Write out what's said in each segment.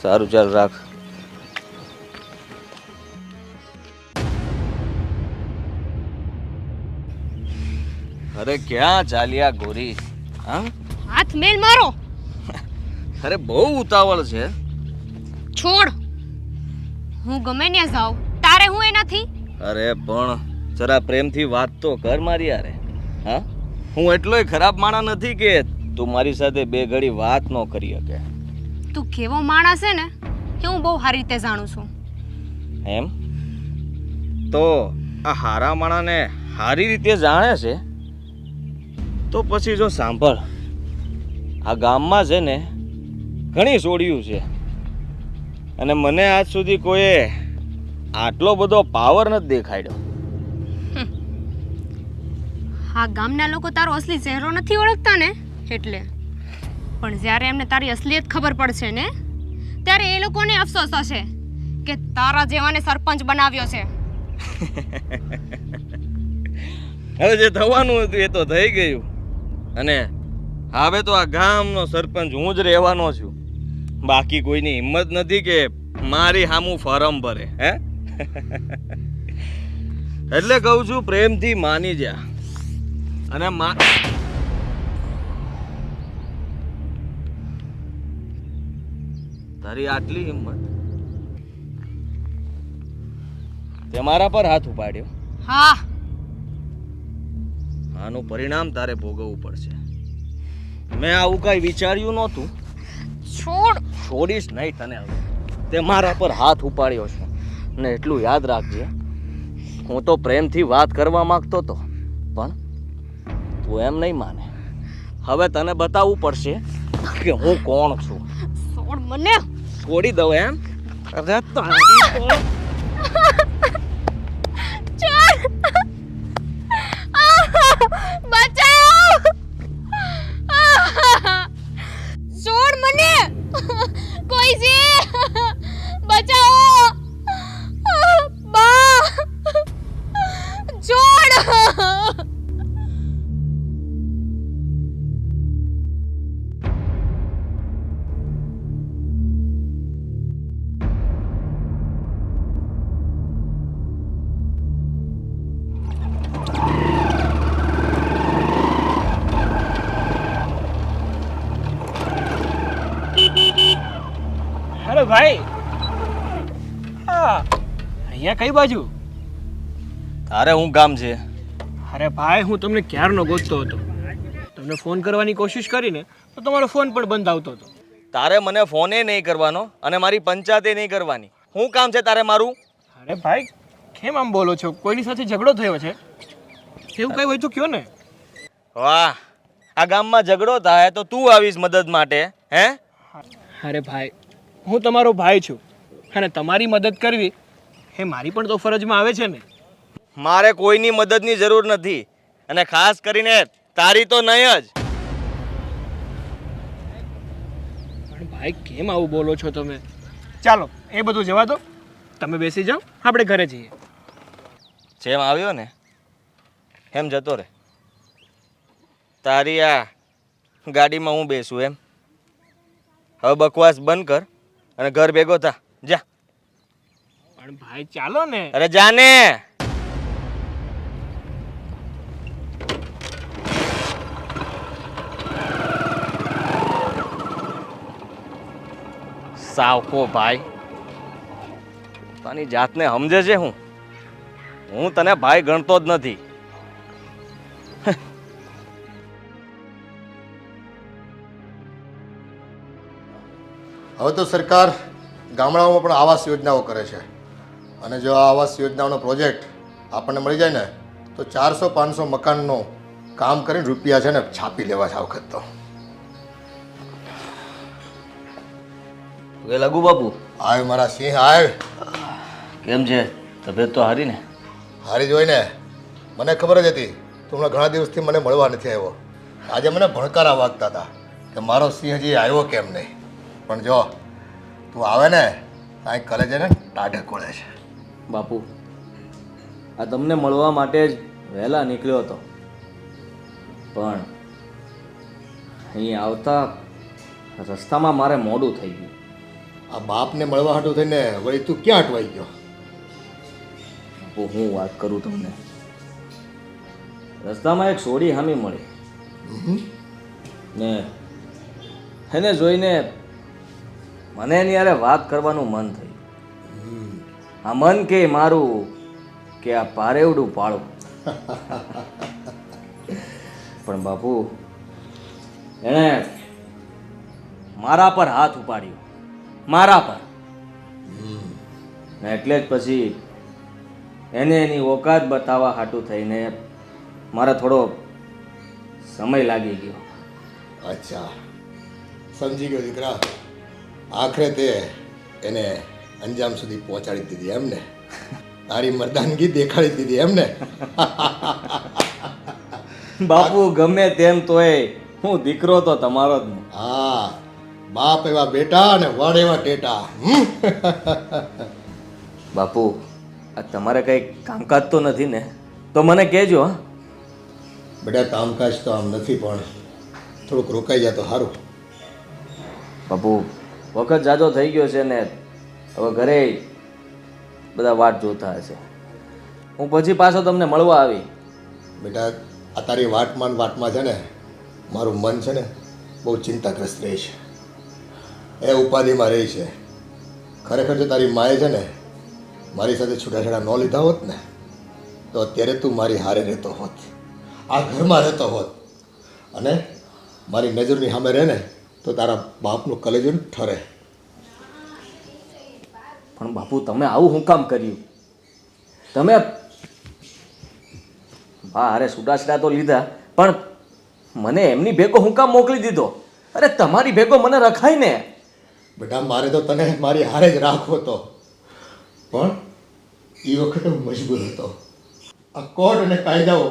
સારું ચાલ રાખ. અરે ક્યાં ચાલ્યા ગોરી? હા, હાથ મેલ મારો. અરે બહુ ઉતાવળ છે. છોડ. હું ગમે ત્યાં જાઉં તારે હું એ નથી. અરે પણ જરા પ્રેમથી વાત તો કર મારી યારે. હા, હું એટલોય ખરાબ માણસ નથી કે તું મારી સાથે બે ઘડી વાત ન કરી શકે. તું કેવો માણસ છે ને એ હું બહુ સારી રીતે જાણું છું. એમ તો આ હારા માણાને સારી રીતે જાણે છે તો પછી જો સાંભળ, આ ગામમાં છે ને ઘણી સોડિયું છે અને મને આજ સુધી કોઈએ આટલો બધો પાવર નથી દેખાડ્યો. આ ગામના લોકો તારો અસલી ચહેરો નથી ઓળખતા ને એટલે. પણ જ્યારે એમને તારી અસલિયત ખબર પડશે ને ત્યારે એ લોકોને અફસોસ હશે કે તારા જેવાને સરપંચ બનાવ્યો છે. હવે જે થવાનું હતું એ તો થઈ ગયું અને હવે તો આ ગામનો સરપંચ હું જ રહેવાનો છું. બાકી કોઈની હિંમત નથી કે મારી સામું ફોર્મ ભરે. હે એટલે કહું છું પ્રેમથી માની જા. અને તારી આટલી હિંમત તે મારા પર હાથ ઉપાડ્યો. હા, આનું પરિણામ તારે ભોગવવું પડશે. મેં આવું કઈ વિચાર્યું નહોતું. છોડ. છોડીશ નહીં તને. હવે તે મારા પર હાથ ઉપાડ્યો છે ને એટલું યાદ રાખજે, હું તો પ્રેમથી વાત કરવા માંગતો હતો પણ તું એમ નહીં માને. હવે તને બતાવવું પડશે કે હું કોણ છું. છોડ મને. છોડી દઉં એમ? અરે તારી તો છોડ. બચાઓ. છોડ મને. કોઈ છે? બચાઓ. બા. છોડ. હેલો ભાઈ. હા, અહીંયા કઈ બાજુ? તારે હું કામ છે? અરે ભાઈ, હું તમને ક્યારનો ગોતતો હતો. તમને ફોન કરવાની કોશિશ કરીને તો તમારો ફોન પણ બંધ આવતો હતો. તારે મને ફોને નહીં કરવાનો અને મારી પંચાયતે નહીં કરવાની. શું કામ છે તારે મારું? અરે ભાઈ, કેમ આમ બોલો છો? કોઈની સાથે ઝઘડો થયો છે? એવું કઈ હોય તો કયો ને. વાહ, આ ગામમાં ઝઘડો થાય તો તું આવીશ મદદ માટે? હે? અરે ભાઈ, હું તમારો ભાઈ છું અને તમારી મદદ કરવી એ મારી પણ તો ફરજમાં આવે છે ને. મારે કોઈની મદદની જરૂર નથી અને ખાસ કરીને તારી તો નહીં જ. પણ ભાઈ, કેમ આવું બોલો છો તમે? ચાલો એ બધું જવા દો, તમે બેસી જાઓ, આપણે ઘરે જઈએ. જેમ આવ્યો ને એમ જતો રહે. તારી આ ગાડીમાં હું બેસું એમ? હવે બકવાસ બંધ કર અને ઘર ભેગો થા. જા. પણ ભાઈ ચાલો ને. અરે જાને. સાવકો ભાઈ, પોતાની જાતને સમજે છે. હું તને ભાઈ ગણતો જ નથી. હવે તો સરકાર ગામડાઓમાં પણ આવાસ યોજનાઓ કરે છે અને જો આ આવાસ યોજનાઓનો પ્રોજેક્ટ આપણને મળી જાય ને તો 400-500 મકાનનું કામ કરીને રૂપિયા છે ને છાપી લેવા છે આ વખત તો. લઘુ બાપુ આવ મારા સિંહ આવ. કેમ છે? તબિયત તો હારી ને? હારી જ હોય ને. મને ખબર જ હતી તું હમણાં ઘણા દિવસથી મને મળવા નથી આવ્યો. આજે મને ભણકારા વાગતા હતા કે મારો સિંહ હજી આવ્યો કેમ નહીં. પણ જો તું આવે ને કાંઈ કરે છે ને ટાઢે કોળે છે. બાપુ, આ તમને મળવા માટે જ વહેલા નીકળ્યો હતો પણ અહીં આવતા રસ્તામાં મારે મોડું થઈ ગયું. આ બાપને મળવા હાટું થઈને વળી તું ક્યાં અટવાઈ ગયો? તો હું વાત કરું તમને. રસ્તામાં એક સોડી હામી મળી ને એને જોઈને મને એની યારે વાત કરવાનું મન થયું. આ મન કે મારું કે આ પારેવડું પાળું. પણ બાપુ એણે મારા પર હાથ ઉપાડ્યો, મારા પર. ને એટલે જ પછી એને એની ઓકાત બતાવવા હાટું થઈને મારે થોડો સમય લાગી ગયો. અચ્છા, સમજી ગયો દીકરા. આખરે તે એને અંજામ સુધી પહોંચાડી દીધી એમ ને? તારી મર્દાનગી દેખાડી દીધી એમ ને? બાપુ ગમે તેમ તોય હું દીકરો તો તમારો જ ને. હા, બાપ એવા બેટા અને વડ એવા ટેટા. બાપુ આ તમારે કંઈ કામકાજ તો નથી ને? તો મને કહેજો. હા બેટા, કામકાજ તો આમ નથી, પણ થોડુંક રોકાઈ જાય તો સારું. બાપુ વખત જાજો થઈ ગયો છે ને હવે ઘરે બધા વાટ જોતા હશે. હું પછી પાછો તમને મળવા આવી. બેટા, આ તારી વાટમાં છે ને મારું મન છે ને બહુ ચિંતાગ્રસ્ત રહે છે, એ ઉપાધિમાં રહી છે. ખરેખર જો તારી માએ છે ને મારી સાથે છૂટાછેડા ન લીધા હોત ને તો અત્યારે તું મારી હારે રહેતો હોત, આ ઘરમાં રહેતો હોત, અને મારી નજરની સામે રહે ને તો તારા બાપનું કલેજું ઠરે. પણ બાપુ તમે આવું શું કામ કર્યું? તમે હા અરે છૂટાછેડા તો લીધા, પણ મને એમની ભેગો હું કામ મોકલી દીધો? અરે તમારી ભેગો મને રખાય ને. બેટા, મારે તો તને મારી હારે જ રાખવો હતો, પણ એ વખતે હું મજબૂર હતો. આ કોર્ટ અને કાયદાઓ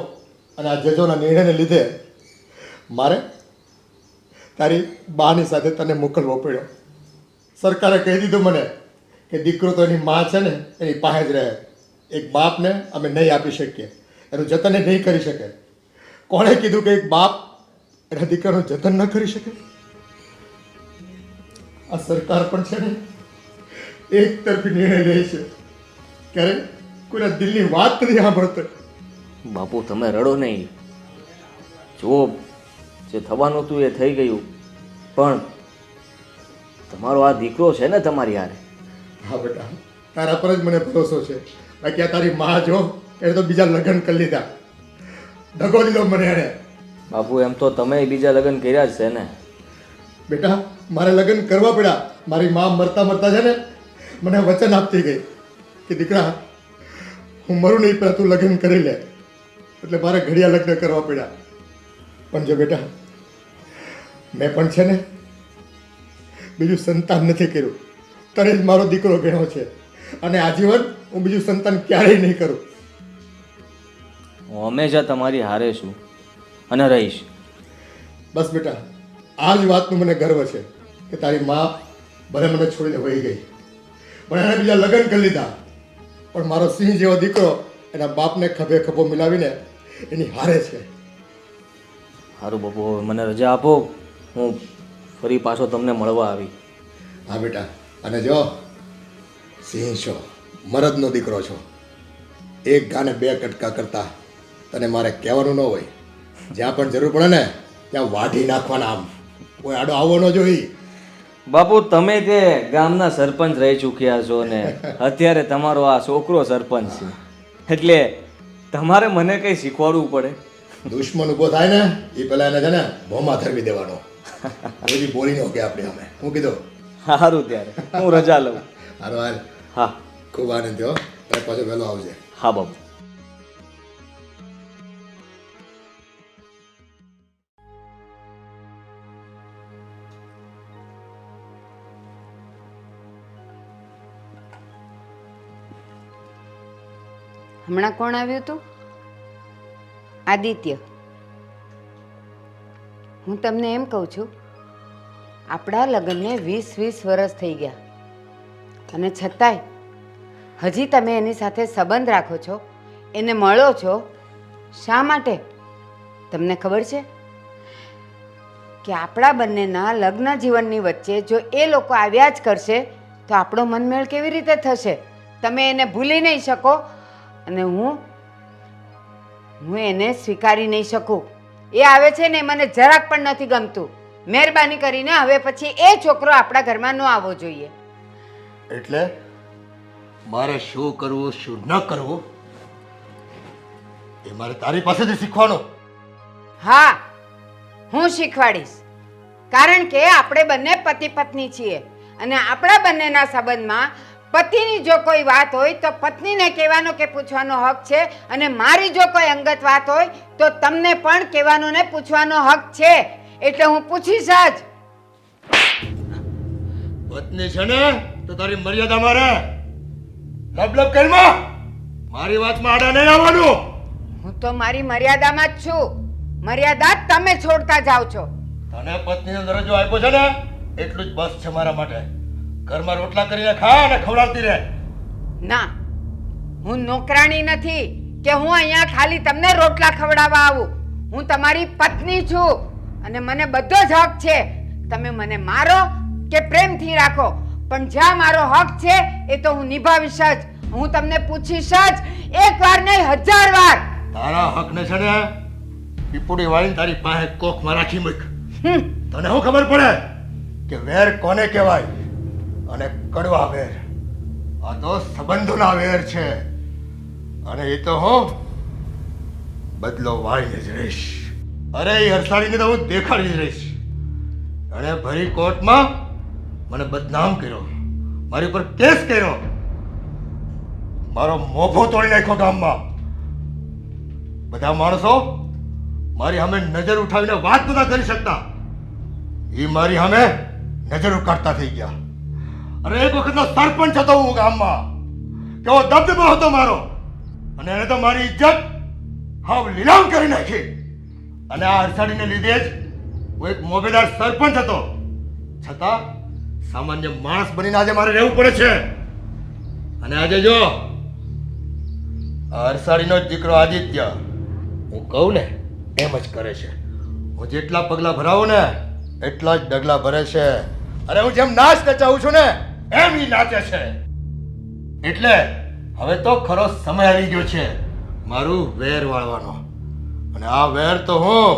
અને આ જજોના નિર્ણયને લીધે મારે તારી બાની સાથે તને મોકલવો પડ્યો. સરકારે કહી દીધું મને કે દીકરો તો એની માં છે ને એની પાસે જ રહે. એક બાપને અમે નહીં આપી શકીએ, એનું જતન એ નહીં કરી શકે. કોણે કીધું કે એક બાપ એના દીકરાનું જતન ન કરી શકે? આ સરકાર પણ છે ને એક તરફી નિર્ણય લે છે, ક્યારે કોઈના દિલની વાત નથી સાંભળતો. બાપુ તમે રડો નહીં. જો જે થવાનું હતું એ થઈ ગયું, પણ તમારો આ દીકરો છે ને તમારી હારે. હા બેટા, તારા પર જ મને ભરોસો છે. બાકી આ તારી માં જો એને તો બીજા લગ્ન કરી લીધા, દગો દીધો મને એણે. બાપુ એમ તો તમે બીજા લગ્ન કર્યા જ છે ને? બેટા, મારે લગ્ન કરવા પડ્યા. મારી માં મરતા છે ને મને વચન આપતી ગઈ કે દીકરા હું મરું નહીં પણ તું લગ્ન કરી લે, એટલે મારે ઘડિયા લગ્ન કરવા પડ્યા. પણ જો બેટા, મેં પણ છે ને બીજું સંતાન નથી કર્યું, તને જ મારો દીકરો ગણ્યો છે, અને આજીવન હું બીજું સંતાન ક્યારેય નહીં કરું. હું હંમેશા તમારી હારે છું અને રહીશ. બસ બેટા, આ જ વાતનું મને ગર્વ છે કે તારી મા ભલે મને છોડીને વહી ગઈ, પણ એણે બીજા લગ્ન કરી લીધા, પણ મારો સિંહ જેવો દીકરો એના બાપને ખભે ખભો મિલાવીને એની હારે છે. સારું બાપુ, હવે મને રજા આપો, હું ફરી પાછો તમને મળવા આવી. હા બેટા, અને જો સિંહ છો, મરદનો દીકરો છો, એક ગાને બે કટકા કરતા તને મારે કહેવાનું ન હોય. જ્યાં પણ જરૂર પડે ને ત્યાં વાઢી નાખવાના. આમ કોઈ આડો આવવો ન જોઈએ. બાપુ તમે તે ગામના સરપંચ રહી ચૂક્યા છો ને અત્યારે તમારો આ છોકરો સરપંચ છે, એટલે તમારે મને કંઈ શીખવાડવું પડે. દુશ્મન ઊભો થાય ને એ પેલા એને છે ને ભોમાં ધરવી દેવાનો. કોઈ બોલી ન કે આપણે અમે હું કીધું. સારું ત્યારે હું રજા લઉં. હારો હાલ. હા ખૂબ આનંદ થયો. તારે પાછો વહેલો આવજે. હા બાપુ. હમણાં કોણ આવ્યું હતું? આદિત્ય. હું તમને એમ કહું છું, આપણા લગ્નને 20 વર્ષ થઈ ગયા, અને છતાંય હજી તમે એની સાથે સંબંધ રાખો છો, એને મળો છો. શા માટે? તમને ખબર છે કે આપણા બંનેના લગ્ન જીવનની વચ્ચે જો એ લોકો આવ્યા જ કરશે તો આપણો મનમેળ કેવી રીતે થશે? તમે એને ભૂલી નહીં શકો અને હું એને સ્વીકારી નહીં શકું. એ આવે છે ને મને જરાક પણ નથી ગમતું. મહેરબાની કરીને હવે પછી એ છોકરો આપણા ઘરમાં ન આવવો જોઈએ. એટલે મારે શું કરવું શું ન કરવું એ મારે તારી પાસેથી શીખવાનું. હા, હું શીખવાડીશ. કારણ કે આપણે બંને પતિ પત્ની છીએ અને આપણા બંનેના સંબંધમાં પતિની જો કોઈ વાત હોય તો પત્નીને કહેવાનો કે પૂછવાનો હક છે અને મારી જો કોઈ અંગત વાત હોય તો તમને પણ કહેવાનો ને પૂછવાનો હક છે. એટલે હું પૂછીશ જ. પત્ની છે ને તો તારી મર્યાદા મારે લબલબ કરમાં મારી વાતમાં આડા નહીં આવવાનું. હું તો મારી મર્યાદામાં જ છું. મર્યાદા તમે છોડતા જાઓ છો. તને પત્નીનો દરજ્જો આપ્યો છે ને એટલું જ બસ છે મારા માટે. ઘરમાં રોટલા કરીને ખા અને ખવડાવતી રહે. ના, હું નોકરાણી નથી કે હું અહીંયા ખાલી તમને રોટલા ખવડાવવા આવું. હું તમારી પત્ની છું અને મને બધો જ હક છે. તમે મને મારો કે પ્રેમથી રાખો પણ જ્યાં મારો હક છે એ તો હું નિભાવીશ જ. હું તમને પૂછીશ જ, એક વાર નહીં 1000 વાર. તારા હકને છે ને પીપુડી વાળીને તારી પાસે કોખમાં રાખી મૂક. તને શું ખબર પડે કે વેર કોને કહેવાય અને કડવા વેર? આ તો સંબંધોના વેર છે અને એ તો હું બદલો વાળીને જ રહીશ. અરે એ હરસાડીને તો હું દેખાડી જ રહીશ. અને ભરી કોર્ટમાં મને બદનામ કર્યો, મારી પર કેસ કર્યો, મારો મોભો તોડી નાખ્યો ગામમાં. બધા માણસો મારી સામે નજર ઉઠાવીને વાત નતા કરી શકતા. એ મારી સામે નજર ઉકાળતા થઈ ગયા. અરે એક વખતનો સરપંચ હતો હું ગામમાં. કેવો દબદબો હતો મારો. અને એને તો મારી ઇજ્જત હાવ લીલામ કરી નાખી. અને આ અરસાડીને લીધે જ હું એક મોભેદાર સરપંચ હતો. છતાં સામાન્ય માણસ બનીને આજે મારે રહેવું પડે છે. અને આજે જો આ અરસાડીનો જ દીકરો આદિત્ય હું કહું ને એમ જ કરે છે. હું જેટલા પગલા ભરાવું ને એટલા જ ડગલા ભરે છે. અરે હું જેમ નાચ નચાવું છું ને એમ ઈ નાચે છે. એટલે હવે તો ખરો સમય આવી ગયો છે મારું વેર વાળવાનો. અને આ વેર તો હું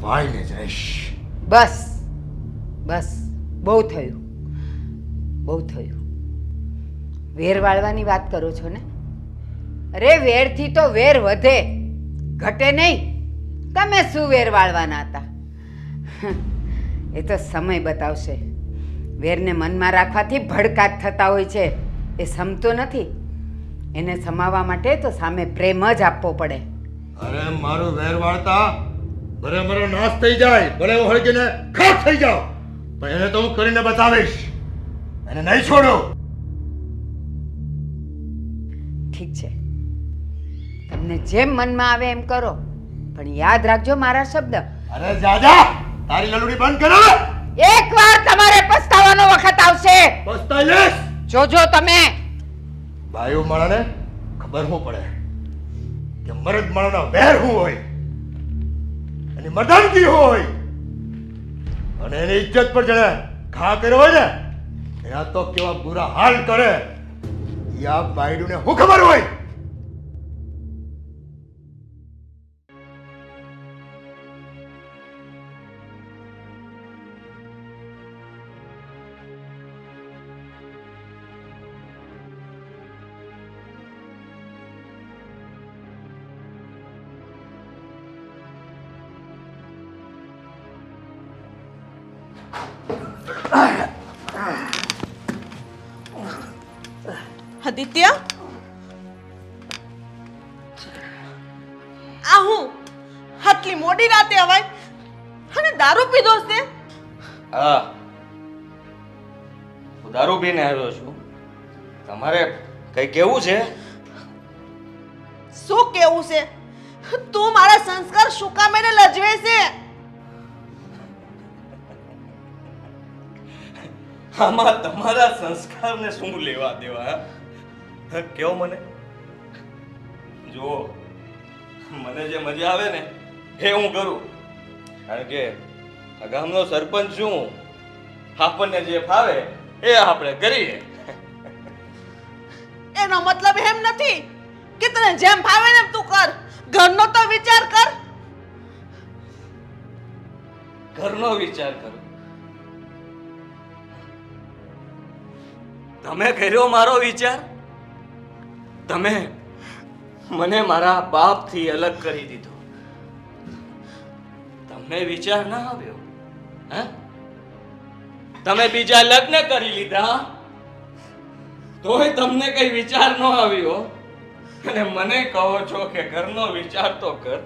વાળીને જ રહીશ. બસ બસ, બહુ થયું, બહુ થયું. વેર વાળવાની વાત કરો છો ને? અરે વેરથી તો વેર વધે, ઘટે નહીં. તમે શું વેર વાળવાના હતા? એ તો સમય બતાવશે. વેરને મનમાં રાખવાથી ભડકા જ થતા હોય છે. એ સમતો નથી. એને સમાવવા માટે તો સામે પ્રેમ જ આપવો પડે. અરે મારું વેર વાળતા ભલે મારો નાશ થઈ જાય, ભલે હું હળગીને ખાખ થઈ જાઉં, પણ એને તો હું કરીને બતાવીશ. એને નહીં છોડું. ઠીક છે, તમને જેમ મનમાં આવે એમ કરો, પણ યાદ રાખજો મારા શબ્દ. અરે જાજા તારી લલુડી બંધ કરો. એકવાર તમારે પસ્તાવાનો વખત આવશે. પસ્તાઈશ. જોજો તમે. ભાઈઓ માણાને ખબર શું પડે કે મરદ માણાનો વેર શું હોય, એની મર્દાનગી હોય, અને એની ઇજ્જત પર જેને ઘા કર્યો હોય ને એના તો કેવા બુરા હાલ કરે એ આ બાયડુને શું ખબર હોય. આદિત્ય, આ હું આટલી મોડી રાતે અવાય અને દારૂ પીધો છે? હા, હું દારૂ પીને આવ્યો છું. તમારે કઈ કેવું છે? શું કેવું છે? તું મારા સંસ્કાર શું કામ એને લજવે છે? આમાં તમારા સંસ્કારને શું લેવા દેવા? હા, કેવો મને જુઓ, મને જે મજા આવે ને એ હું કરું. કારણ કે આ ગામનો સરપંચ છું હું. આપણને જે ફાવે એ આપણે કરીએ. એનો મતલબ એમ નથી કે તને જેમ ભાવે ને એમ તું કર. ઘરનો તો વિચાર કર. ઘરનો વિચાર કરો. તમે કર્યો મારો વિચાર? તમે મને મારા બાપથી અલગ કરી દીધો. તમને વિચાર ના આવ્યો? હે? તમે બીજા લગ્ન કરી લીધા તોય તમને કઈ વિચાર ન આવ્યો અને મને કહો છો કે ઘરનો વિચાર તો કર.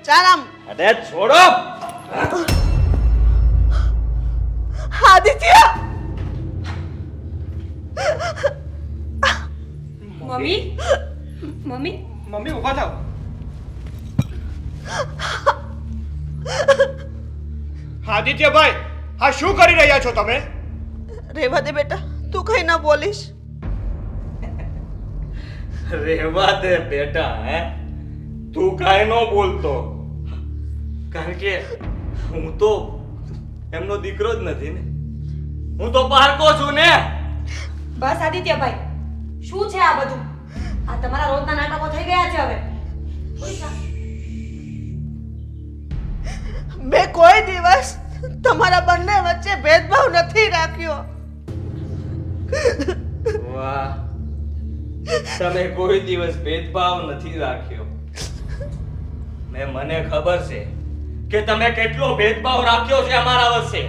ચાલ આમ. અરે છોડો. આદિત્ય મમ્મી મમ્મી મમ્મી ઊભા થાવ. આદિત્યભાઈ, હા શું કરી રહ્યા છો તમે? રેવા દે બેટા, તું કઈ ના બોલીશ. રેવા દે બેટા. હે, તું કાઈ ન બોલતો, કારણ કે હું તો એમનો દીકરો જ નથી ને. હું તો પારકો છું ને. બસ આદિત્યભાઈ, શું છે આ બધું? આ તમારા રોજના નાટકો થઈ ગયા છે હવે. મેં કોઈ દિવસ તમારા બંને વચ્ચે ભેદભાવ નથી રાખ્યો. વાહ, તમે કોઈ દિવસ ભેદભાવ નથી રાખ્યો. મને ખબર છે કે તમે કેટલો ભેદભાવ રાખ્યો છે અમારા વચ્ચે.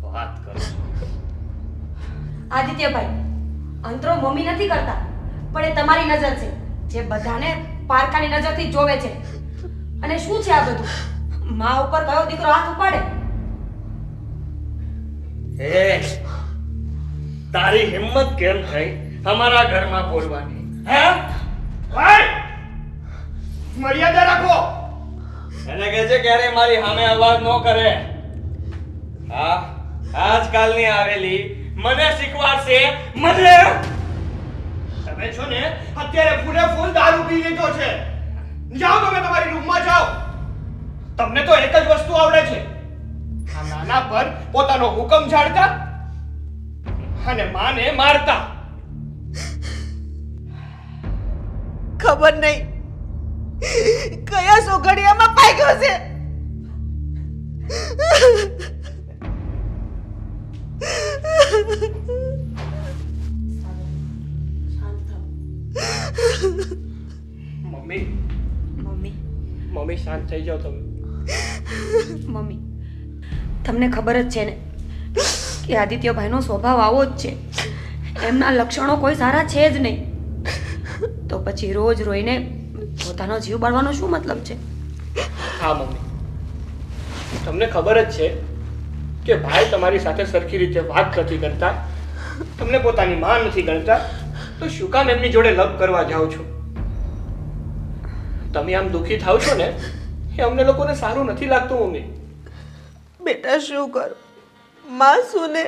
વાત કરો. આદિત્યભાઈ, અંતરો મમ્મી નથી કરતા, પણ એ તમારી નજર છે જે બધાને પારકાની નજરથી જોવે છે. અને શું છે આ બધું? મા ઉપર કયો દીકરો હાથ ઉપાડે? હે, તારી હિંમત કેમ થઈ અમારા ઘરમાં બોલવાની? હે, ભાઈ, મર્યાદા રાખો. એને કહે છે ક્યારે મારી સામે અવાજ ન કરે. હા, આજકાલની આવેલી મને શીખવાડશે. મને તમે છો ને અત્યારે ફૂલે ફૂલ દારૂ પી લીધો છે. જાઓ તમે તમારી રૂમમાં જાઓ. તમને તો એક જ વસ્તુ આવડે છે, આ નાના પર પોતાનો હુકમ ઝાડતા અને માને મારતા. ખબર નહીં કયા સોગડિયામાં પાક્યો છે. મમ્મી, મમ્મી મમ્મી શાંત થઈ જાઓ તમે. મમ્મી, તમને ખબર જ છે ને કે આદિત્યભાઈનો સ્વભાવ આવો જ છે. એમના લક્ષણો કોઈ સારા છે જ નહીં. તો પછી રોજ રોઈને પોતાનો જીવ બાળવાનો શું મતલબ છે? હા મમ્મી, તમને ખબર જ છે કે ભાઈ તમારી સાથે સરખી રીતે વાત નથી કરતા, તમને પોતાની માં નથી ગણતા, તો શું કામ એમની જોડે લવ કરવા જાઓ છો? તમે આમ દુઃખી થાવ છો ને એ અમને લોકોને સારું નથી લાગતું મમ્મી. બેટા શું કરું, માં શું ને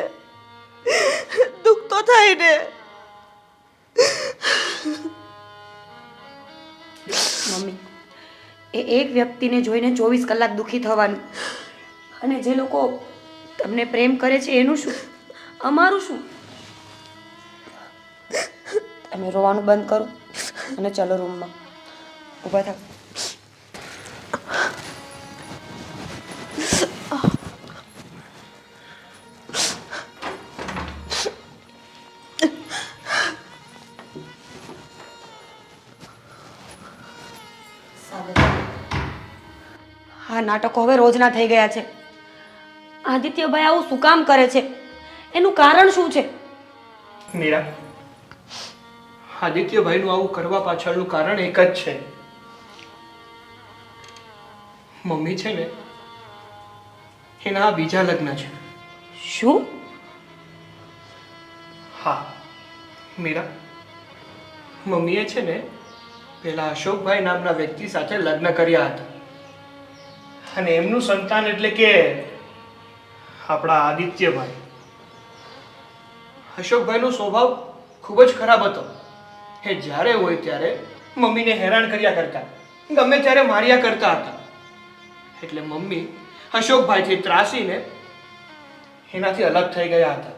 દુઃખ તો થાય ને. મમ્મી, એ એક વ્યક્તિને જોઈને 24 કલાક દુઃખી થવાનું, અને જે લોકો તમને પ્રેમ કરે છે એનું શું, અમારું શું? તમે રોવાનું બંધ કરો અને ચલો રૂમમાં. ઊભા થાવ. આ નાટકો હવે રોજના થઈ ગયા છે. આદિત્યભાઈ આવું શું કામ કરે છે? એનું કારણ શું છે? મીરા, આદિત્યભાઈનું આવું કરવા પાછળનું કારણ એક જ છે. મમ્મી છે ને એના બીજા લગ્ન છે. શું? હા મીરા, મમ્મીએ છે ને પેલા અશોકભાઈ નામના વ્યક્તિ સાથે લગ્ન કર્યા હતા, અને એમનું સંતાન એટલે કે આપણા આદિત્યભાઈ. અશોકભાઈનો સ્વભાવ ખૂબ જ ખરાબ હતો. એ જ્યારે હોય ત્યારે મમ્મીને હેરાન કર્યા કરતા, ગમે ત્યારે માર્યા કરતા હતા. એટલે મમ્મી અશોકભાઈથી ત્રાસીને એનાથી અલગ થઈ ગયા હતા.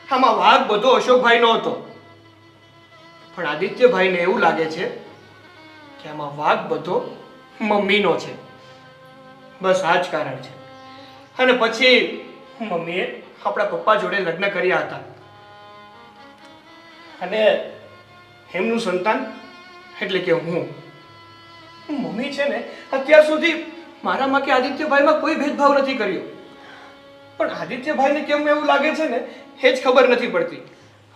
આમાં વાગ બધો અશોકભાઈનો હતો, પણ આદિત્યભાઈને એવું લાગે છે કે આમાં વાગ બધો મમ્મીનો છે. બસ આ જ કારણ છે. અને પછી મમ્મીએ આપણા પપ્પા જોડે લગ્ન કર્યા હતા, અને એમનું સંતાન એટલે કે હું. મમ્મી છે ને અત્યાર સુધી મારામાં કે આદિત્યભાઈમાં કોઈ ભેદભાવ નથી કર્યો, પણ આદિત્યભાઈને કેમ એવું લાગે છે ને એ જ ખબર નથી પડતી.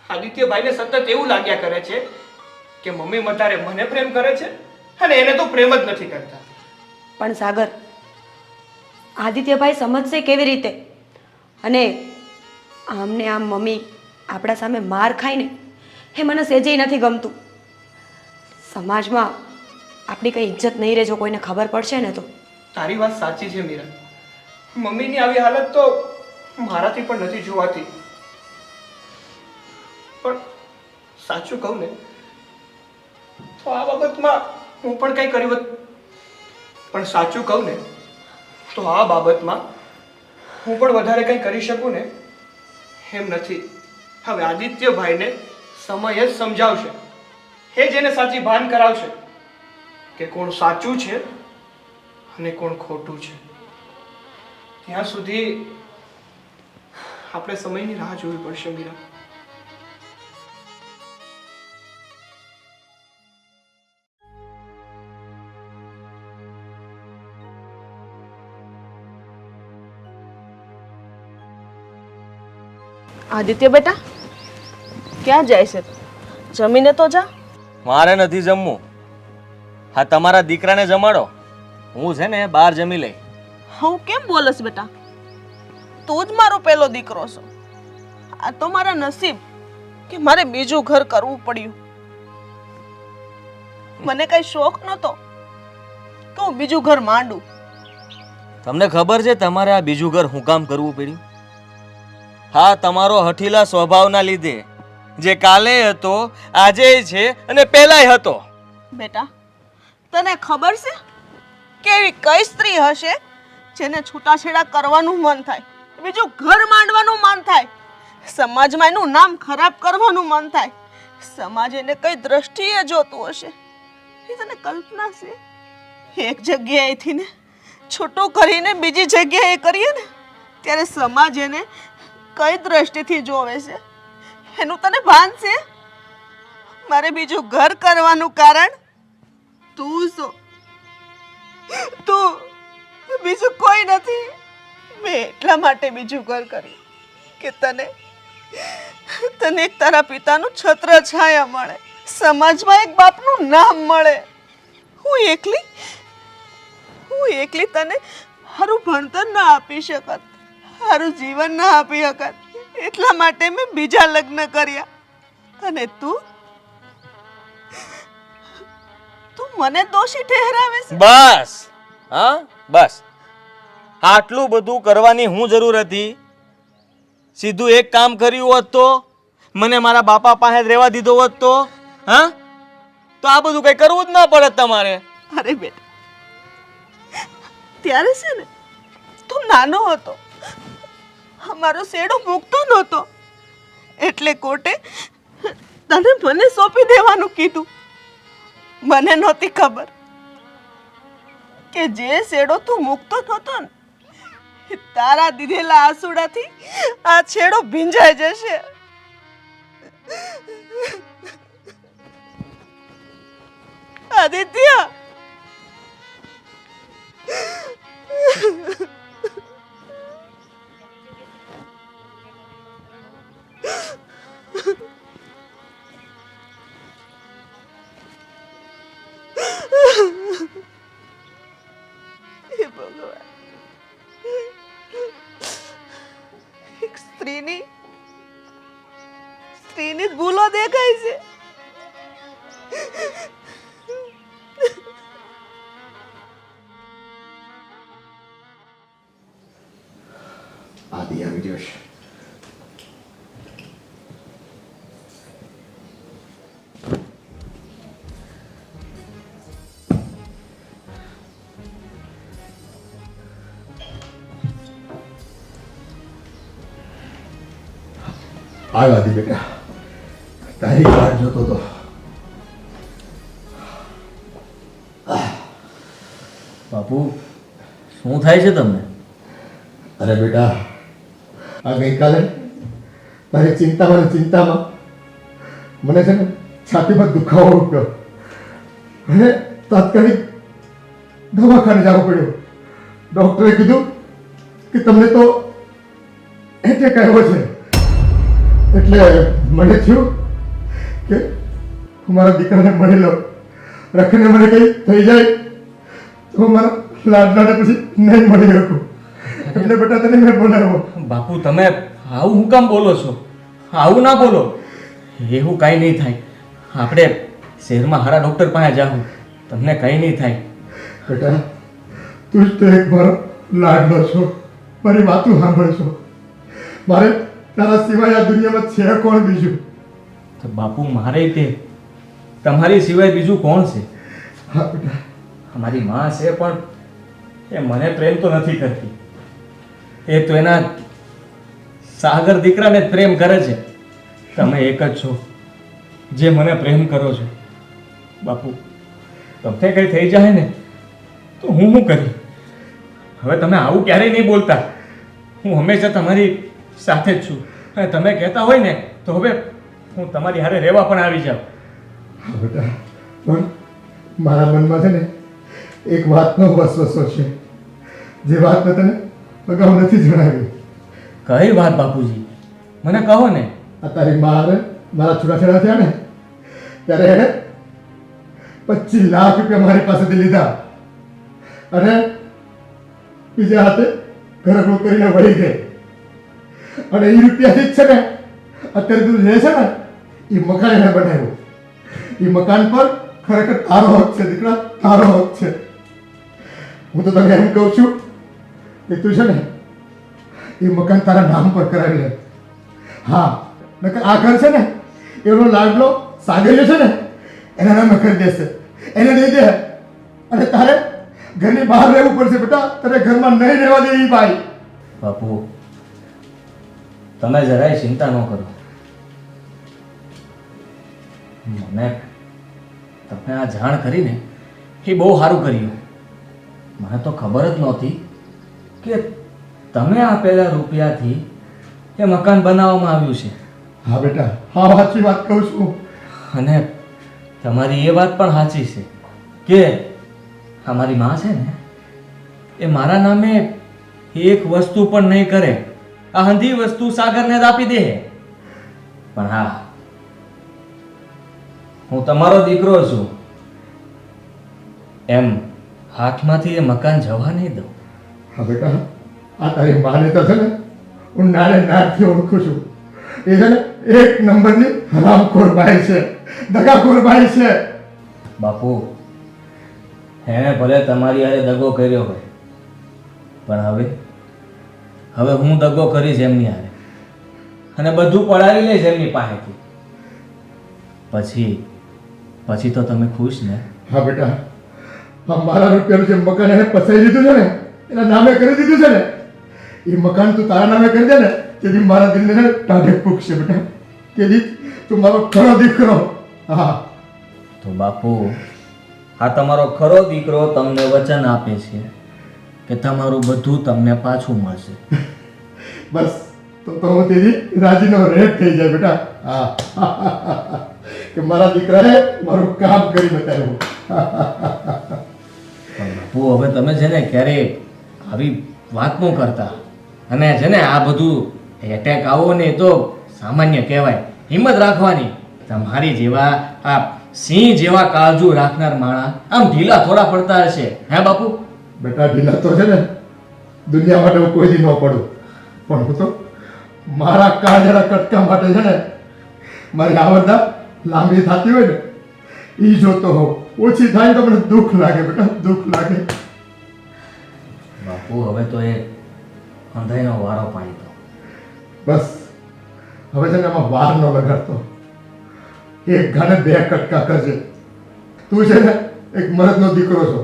આદિત્યભાઈને સતત એવું લાગ્યા કરે છે કે મમ્મી મતારે મને પ્રેમ કરે છે અને એને તો પ્રેમ જ નથી કરતા. પણ સાગર, આદિત્યભાઈ સમજશે કેવી રીતે? અને આમને આમ મમ્મી આપણા સામે માર ખાઈને એ મને સેજેય નથી ગમતું. સમાજમાં આપણી કંઈ ઇજ્જત નહીં રહે જો કોઈને ખબર પડશે ને તો. તારી વાત સાચી છે મીરા. મમ્મીની આવી હાલત તો મારાથી પણ નથી જોવાતી. પણ સાચું કહું ને તો આ બાબતમાં હું પણ કંઈ કર્યું હોત. પણ સાચું કહું ને તો આ બાબતમાં હું પણ વધારે કંઈ કરી શકું ને એમ નથી. હવે આદિત્યભાઈને સમય જ સમજાવશે, એ જ એને સાચી ભાન કરાવશે કે કોણ સાચું છે અને કોણ ખોટું છે. ત્યાં સુધી આપણે સમયની રાહ જોવી પડશે મીરા. આદિત્ય બેટા, ક્યાં જાય છે? જમીને તો જા. મારે નથી જમવું. હા, તમારા દીકરાને જમાડો. હું છે ને બહાર જમી લઈ. હું કેમ બોલસ બેટા? તું જ મારો પહેલો દીકરો છો. આ તો મારા નસીબ કે મારે બીજું ઘર કરવું પડ્યું. મને કઈ શોખ નતો કે હું બીજું ઘર માંડું. તમને ખબર છે તમારે આ બીજું ઘર હું કામ કરવું પડ્યું? હા, તમારો હઠીલા સ્વભાવના લીધે, જે કાલે હતો, આજે છે અને પહેલાય હતો. બેટા, તને ખબર છે કે એવી કઈ સ્ત્રી હશે જેને છૂટાછેડા કરવાનું મન થાય, બીજું ઘર માંડવાનું મન થાય, સમાજમાં એનું નામ ખરાબ કરવાનું મન થાય, સમાજ એને કઈ દ્રષ્ટિએ જોતું હશે? એ તને કલ્પના છે? એક જગ્યાએથી ને છૂટું કરીને બીજી જગ્યાએ કરીએ ને ત્યારે સમાજ એને કઈ દ્રષ્ટિથી જોવે છે એનું તને ભાન છે? મારે બીજું ઘર કરવાનું કારણ તું છો. તું, બીજું કોઈ નથી. મેં એટલા માટે બીજું ઘર કર્યું કે તને એક તારા પિતાનું છત્ર છાયા મળે, સમાજમાં એક બાપનું નામ મળે. હું એકલી તને સારું ભણતર ના આપી શકત, સારું જીવન ના આપી શકત, એટલા માટે મેં બીજા લગ્ન કર્યા. અને તું મને દોષી ઠેરાવે છે. બસ, હા બસ. આટલું બધું કરવાની હું જરૂર હતી? સીધું એક કામ કર્યું હોત તો, મને મારા બાપા પાસે જ રહેવા દીધો હોત તો, હા, તો આ બધું કઈ કરવું જ ના પડે તમારે. અરે બેટા, ત્યારે છે ને તું નાનો હતો, અમારો શેડો મૂકતો નહોતો, એટલે કોર્ટે તને મને સોંપી દેવાનું કીધું. મને નહોતી ખબર કે જે શેડો તું મૂકતો નહોતો ને તારા દીધેલા આંસુડાથી આ છેડો ભીંજાઈ જશે. આદિત્ય, હે ભગવાન, એક સ્ત્રીની જ ભૂલો દેખાય છે. આદિ આવી ગયો છે. આવ્યા દી બેટા, તારી વાટ જોતો તો. બાપુ શું થાય છે તમને? અરે બેટા, આ ગઈકાલે તારી ચિંતામાં ને ચિંતામાં મને છે ને છાતીમાં દુખાવો ઉઠ્યો અને તાત્કાલિક દવાખાને જવું પડ્યું. ડૉક્ટરે કીધું કે તમને તો એટેક આવ્યો છે. એટલે મને થયું કે હું મારા દીકરાને મળી લઉં. રખીને મને કંઈ થઈ જાય તો મારા લાડલાને પછી નહીં મળી શકું. એટલે બેટા તને મેં બોલાવ્યો. બાપુ તમે આવું હું કામ બોલો છો? આવું ના બોલો. એવું કાંઈ નહીં થાય. આપણે શહેરમાં હારા ડૉક્ટર પાસે જાઉં, તમને કંઈ નહીં થાય. બેટા તું જ તો એક મારો લાડલો છો, મારી વાતું સાંભળ છો. મારે તારા સિવાય આ દુનિયામાં છે કોણ બીજું? તો બાપુ મારે તે તમારી સિવાય બીજું કોણ છે? હા બેટા, અમારી માં છે પણ એ મને પ્રેમ તો નથી કરતી. એ તો એના સાગર દીકરાને જ પ્રેમ કરે છે. તમે એક જ છો જે મને પ્રેમ કરો છો. બાપુ તમને કંઈ થઈ જાય ને તો હું શું કરી? હવે તમે આવું ક્યારેય નહીં બોલતા. હું હંમેશા તમારી સાથે જ છું અને તમે કહેતા હોય ને તો હવે હું તમારી હારે રહેવા પણ આવી જાઉં. હા બેટા, પણ મારા મનમાં છે ને એક વાતનો વસવસો છે, જે વાત મેં તને અગાઉ નથી જણાવી. કઈ વાત બાપુજી? મને કહો ને. આ તારી મારે મારા છૂટાછેડા થયા ને ત્યારે એણે 25 લાખ રૂપિયા મારી પાસેથી લીધા અને બીજા હાથે ઘરગડું કરીને વળી ગઈ. અને એ રૂપિયાથી જ છે ને અત્યારે તું રહે છે ને એ મકાન એને બનાવ્યું. એ મકાન પર ખરેખર તારો હક છે દીકરા, તારો હક છે. હું તો તને એમ કહું છું કે તું છે ને એ મકાન તારા નામ પર કરાવી લે. હા, નકર આ ઘર છે ને એનો લાડલો સાગરીયો છે ને એના નામે કરી દેશે, એને દઈ દે અને તારે ઘરની બહાર રહેવું પડશે બેટા. તારે ઘરમાં નહીં રહેવા દે એ ભાઈ. બાપુ તમે જરાય ચિંતા ન કરો. મને તમે આ જાણ કરીને એ બહુ સારું કર્યું. મને તો ખબર જ નહોતી કે તમે આપેલા રૂપિયાથી એ મકાન બનાવવામાં આવ્યું છે. હા બેટા, હા સાચી વાત કહું છું. અને તમારી એ વાત પણ સાચી છે કે અમારી માં છે ને એ મારા નામે એક વસ્તુ પણ નહીં કરે. આ હંધી વસ્તુ સાગરને જ આપી દે. પણ હા, હું તમારો દીકરો છું એમ હાથમાંથી એ મકાન જવા નહીં દઉં. હા બેટા, આ તારી માને તો છે ને હું નાને નાથી ઓળખું છું. એ છે ને એક નંબરની હરામખોર બાઈ છે, દગાખોર બાઈ છે. બાપુ એણે ભલે તમારી હારે દગો કર્યો હોય પણ હવે હું દગો કરીશ એમની હારે અને બધું પડાવી લઈશ એમની પાસેથી. પછી તો તમે ખુશ ને? હા બેટા, હા મારા રૂપિયાનું જે મકાન એને પસાઈ દીધું છે ને, એના નામે કરી દીધું છે ને, એ મકાન તું તારા નામે કરી દે ને તેથી મારા દિલને ટાઢે પૂગશે બેટા. તેથી તું મારો ખરો દીકરો. હા તો બાપુ આ તમારો ખરો દીકરો તમને વચન આપે છે કે તમારું બધું તમને પાછું મળશે. બસ તો હું તેથી રાજીનો રેટ થઈ જાય બેટા. હા કે મારા દીકરાએ મારું કામ કરી બતાવ્યું. પણ બાપુ હવે તમે છે ને ક્યારેય આવી વાત ન કરતા. અને છે ને આ બધું એટેક આવો ને એ તો સામાન્ય કહેવાય. હિંમત રાખવાની. તમારી જેવા આ સિંહ જેવા કાળજુ રાખનાર માણસ આમ ઢીલા થોડા પડતા હશે હે બાપુ? બેટા ઢીલા તો છે ને દુનિયા માટે હું કોઈ દી ન પડું, પણ હું તો મારા કાળજરા કટકા માટે છે ને મારી આવરદા લાંબી થતી હોય ને એ જોતો હોઉં. ઓછી થાય તો મને દુઃખ લાગે બેટા, દુઃખ લાગે. બાપુ હવે તો એ અંધાઈનો વારો પાડી દો. બસ હવે છે ને આમાં વાર ન લગાડતો. એક ઘાને 2 કટકા કરજે. તું છે ને એક મરદનો દીકરો છો.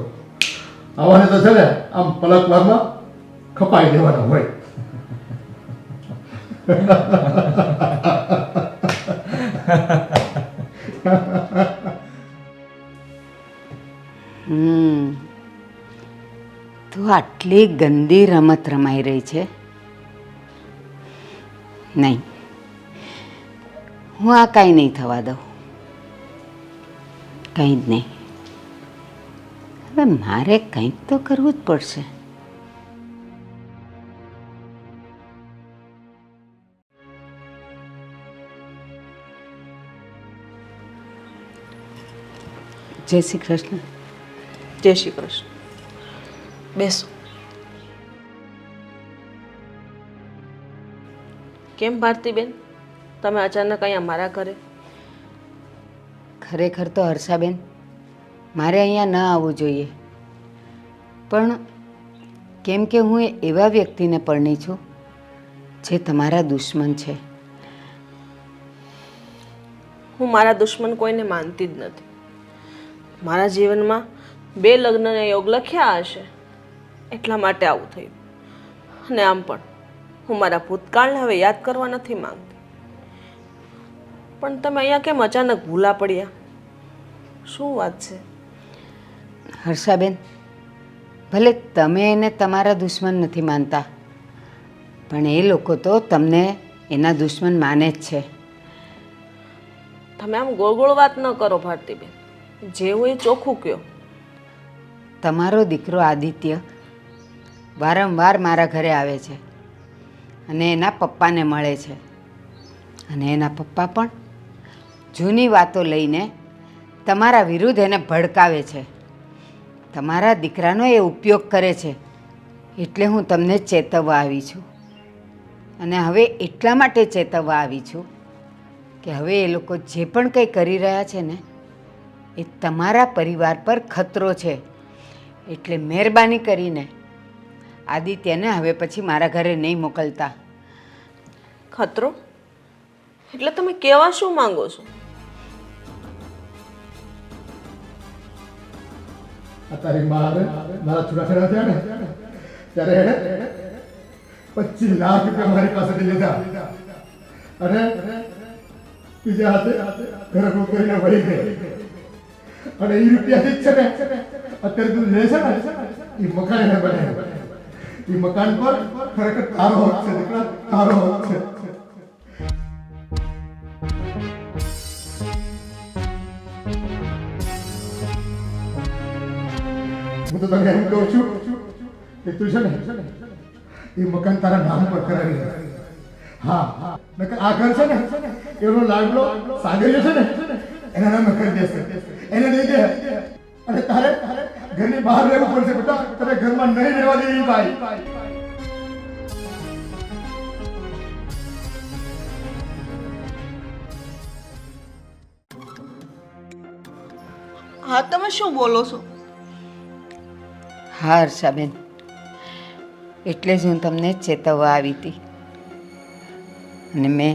આવાને તો છે ને આમ પલક વારમાં ખપાઈ દેવાના હોય. તો આટલી ગંદી રમત રમાઈ રહી છે. નહીં, હું આ કાંઈ નહીં થવા દઉં, કંઈ જ નહીં. હવે મારે કંઈક તો કરવું જ પડશે. જય શ્રી કૃષ્ણ. જય શ્રી કૃષ્ણ. બેસો. કેમ ભારતીબેન, તમે અચાનક અહીંયા મારા ઘરે? ખરેખર તો હર્ષાબેન, મારે અહીંયા ન આવવું જોઈએ, પણ કેમ કે હું એવા વ્યક્તિને પરણી છું જે તમારા દુશ્મન છે. હું મારા દુશ્મન કોઈને માનતી જ નથી. મારા જીવનમાં 2 લગ્નના યોગ લખ્યા હશે એટલા માટે આવું થયું. અને આમ પણ હું મારા ભૂતકાળને હવે યાદ કરવા નથી માંગતી. પણ તમે અહીંયા કેમ અચાનક ભૂલા પડ્યા? શું વાત છે? હર્ષાબેન, ભલે તમે એને તમારા દુશ્મન નથી માનતા, પણ એ લોકો તો તમને એના દુશ્મન માને જ છે. તમે આમ ગોળ ગોળ વાત ન કરો ભારતીબેન, જે હોય એ ચોખ્ખું કહો. તમારો દીકરો આદિત્ય વારંવાર મારા ઘરે આવે છે અને એના પપ્પાને મળે છે, અને એના પપ્પા પણ જૂની વાતો લઈને તમારા વિરુદ્ધ એને ભડકાવે છે. તમારા દીકરાનો એ ઉપયોગ કરે છે. એટલે હું તમને ચેતવવા આવી છું, અને હવે એટલા માટે ચેતવવા આવી છું કે હવે એ લોકો જે પણ કંઈ કરી રહ્યા છે ને એ તમારા પરિવાર પર ખતરો છે. એટલે મહેરબાની કરીને આદિત્યને હવે પછી મારા ઘરે નહીં મોકલતા. ખતરો એટલે તમે કહેવા શું માંગો છો? તારી મારે મારા છૂટાછેડા થયા ને ત્યારે એણે 25 લાખ રૂપિયા મારી પાસેથી લીધા અને બીજા હાથે ઘરનું કરીને વળી ગઈ. અને એ રૂપિયાથી જ છે ને અત્યારે તું લે છે ને એ મકાન એને બનાવ્યું. એ મકાન પર ખરેખર તારો હક છે દીકરા, તારો હક છે. હું તો તને એમ કહું છું કે તું છે ને એ મકાન તારા નામ પર કરાવી દે. હા, નકર આ ઘર છે ને એનો લાડલો સાગરીયો છે ને એના નામે કરી દેશે. એને દઈ દે અને તારે ઘરની બહાર રહેવું પડશે બેટા. તારે ઘરમાં નહીં રહેવા દે ભાઈ. હા, તમે શું બોલો છો? હા હર્ષાબેન, એટલે જ હું તમને ચેતવવા આવી હતી, અને મેં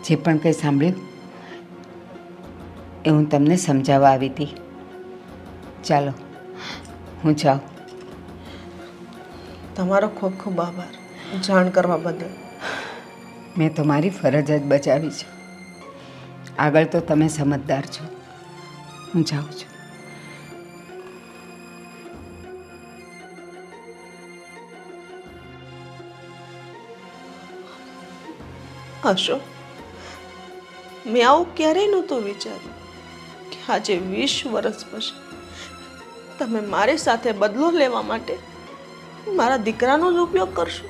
જે પણ કંઈ સાંભળ્યું એ હું તમને સમજાવવા આવી હતી. ચાલો હું જાઉં. તમારો ખૂબ ખૂબ આભાર જાણ કરવા બદલ. મેં તો મારી ફરજ જ બજાવી છે. આગળ તો તમે સમજદાર છો. હું જાઉં છું. હશો, મેં આવું ક્યારેય નહોતું વિચાર્યું કે આજે 20 વર્ષ પછી તમે મારી સાથે બદલો લેવા માટે મારા દીકરાનો જ ઉપયોગ કરશો.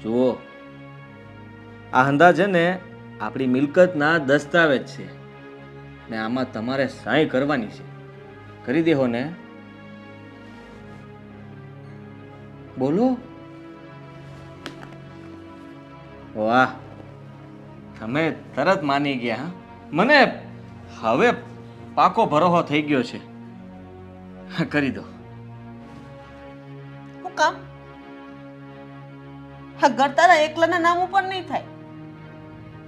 જુઓ, આ અંદાજે ને આપણી મિલકતના દસ્તાવેજ છે ને આમાં તમારે સહી કરવાની છે. કરી દેહો ને? બોલો. વાહ, તમે તરત માની ગયા. હા, મને હવે પાકો ભરોસો થઈ ગયો છે. કરી દો. હું કામ? હા, ઘર તારા એકલાના નામ ઉપર નહીં થાય.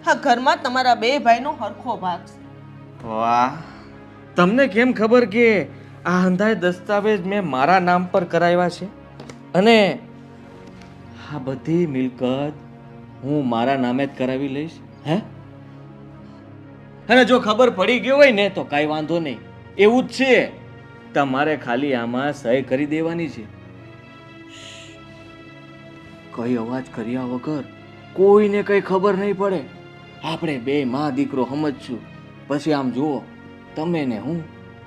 હા, ઘરમાં તમારા 2 ભાઈનો હરખો ભાગ છે. વાહ, તમને કેમ ખબર કે આ અંધાય દસ્તાવેજ મેં મારા નામ પર કરાવ્યા છે અને આ બધી મિલકત હું મારા નામે જ કરાવી લઈશ? હે? અને જો ખબર પડી ગયો હોય ને તો કાંઈ વાંધો નહીં, એવું જ છે. તમારે ખાલી આમાં સહી કરી દેવાની છે. કઈ અવાજ કર્યા વગર કોઈને કઈ ખબર નહીં પડે. આપણે બે માં દીકરો સમજશું. પછી આમ જુઓ, તમે ને હું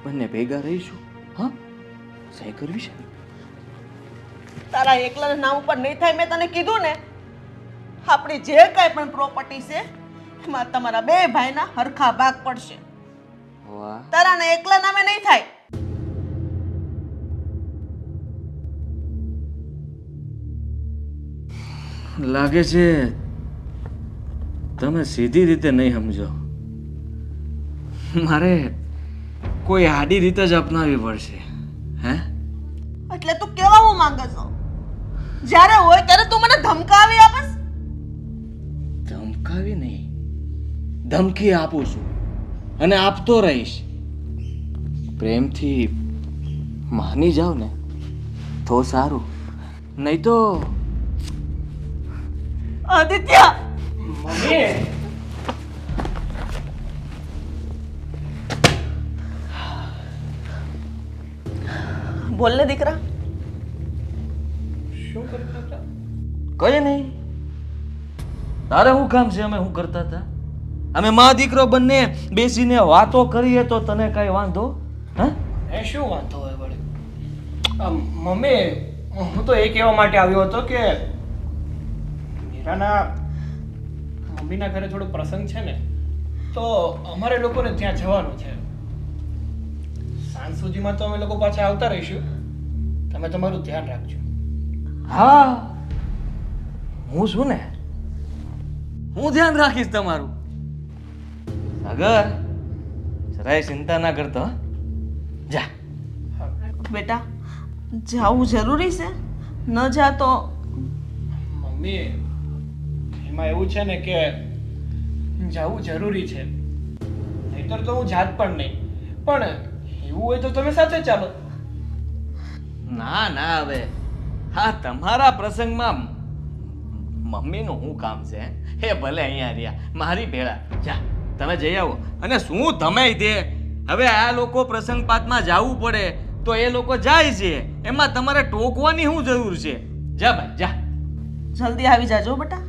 બંને ભેગા રહીશું. હા, સહી કરવી છે. તારા એકલાના નામ ઉપર નહીં થાય, મેં તને કીધું ને. આપણી જે કાંઈ પણ પ્રોપર્ટી છે એમાં તમારા બે ભાઈના હરખા ભાગ પડશે. વાહ, તારાના એકલા નામે નહીં થાય. લાગે છે તમે સીધી રીતે નહીં સમજો. મારે કોઈ આડી રીતે જ અપનાવવી પડશે. હે? એટલે તું કેવા હું માંગે છો? જ્યારે હોય ત્યારે તું મને ધમકાવી આપસ. ધમકાવી નહીં, ધમકી આપું છું અને આપતો રહીશ. પ્રેમથી માની જાવ ને તો સારું, નહીં તો આદિત્ય, મમ્મી બોલ ને દીકરા. શું કરતા હતા? કઈ નહીં. તારે શું કામ છે? અમે શું કરતા હતા? અમે મા દીકરો બંને બેસીને વાતો કરીએ તો તને કઈ વાંધો? હા, એ શું વાંધો હોય વળી? મમ્મી, હું તો એ કહેવા માટે આવ્યો હતો કે મીરાના મમ્મીના ઘરે થોડો પ્રસંગ છે ને, તો અમારે લોકોને ત્યાં જવાનું છે. સાંજ સુધીમાં તો અમે લોકો પાછા આવતા રહીશું. તમે તમારું ધ્યાન રાખજો. હા, હું છું ને, હું ધ્યાન રાખીશ તમારું. સાગર, જરાય ચિંતા ના કરતો. હં? જા. બેટા, જાવું જરૂરી છે? ન જા તો મમ્મી, એમાં એવું છે ને કે જવું જરૂરી છે, નહીતર તો હું જાત પણ નહીં. પણ એવું હોય તો તમે સાથે ચાલો. ના ના, હવે હા, તમારા પ્રસંગમાં મમ્મીનું શું કામ છે? એ ભલે અહીંયા રહ્યા મારી ભેળા. જા, તમે જઈ આવો. અને શું તમે તે હવે આ લોકો પ્રસંગ પાતમાં જવું પડે તો એ લોકો જાય છે, એમાં તમારે ટોકવાની શું જરૂર છે? જા ભાઈ જા. જલ્દી આવી જાજો બેટા.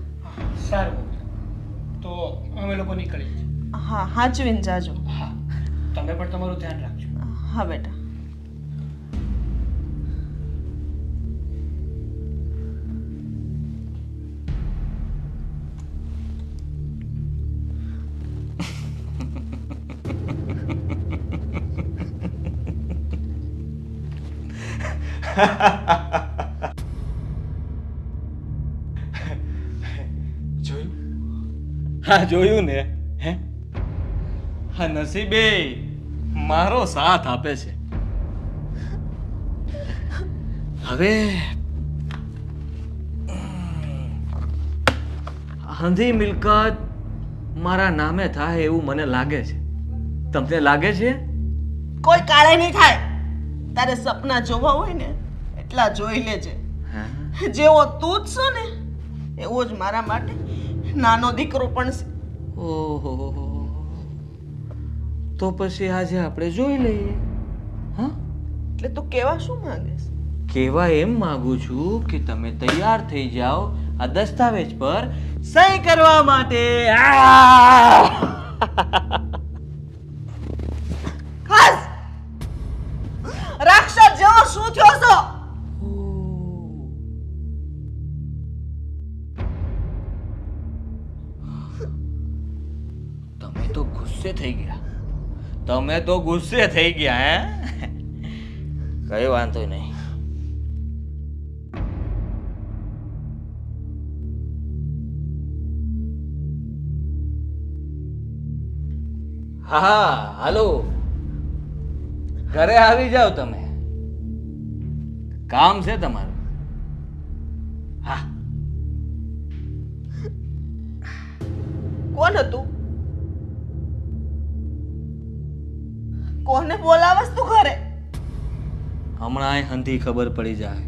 સારું, તો અમે લોકો નીકળીએ છીએ. હા, હાચવીને જાજો. હા, તમે પણ તમારું ધ્યાન રાખજો. હા બેટા. જોયું? હા, જોયું ને? હે? હા, નસીબે મારો સાથ આપે છે. હવે આંધી મિલકત મારા નામે થાય એવું મને લાગે છે. તમને લાગે છે? કોઈ કાળે નહીં થાય. તારે સપના જોવા હોય ને એટલા જોઈ લેજે. હા? જેવો તું જ છો ને એવો જ મારા માટે નાનો દીકરો પણ છે. ઓહો, તો પછી આજે આપણે જોઈ લઈએ. હા, એટલે તું કેવા શું માંગે છે? કેવા એમ માંગુ છું કે તમે તૈયાર થઈ જાઓ આ દસ્તાવેજ પર સહી કરવા માટે. ખાસ રાક્ષસ જેવો શું થયો છો? તમે તો ગુસ્સે થઈ ગયા. તમે તો ગુસ્સે થઈ ગયા. હે? કઈ વાંધો નહીં. હા, હાલો, ઘરે આવી જાઓ. તમે કામ છે તમારું. હા. કોણ હતું? કોને બોલાવસ તું ઘરે? હમણાં એ હંધી ખબર પડી જાય.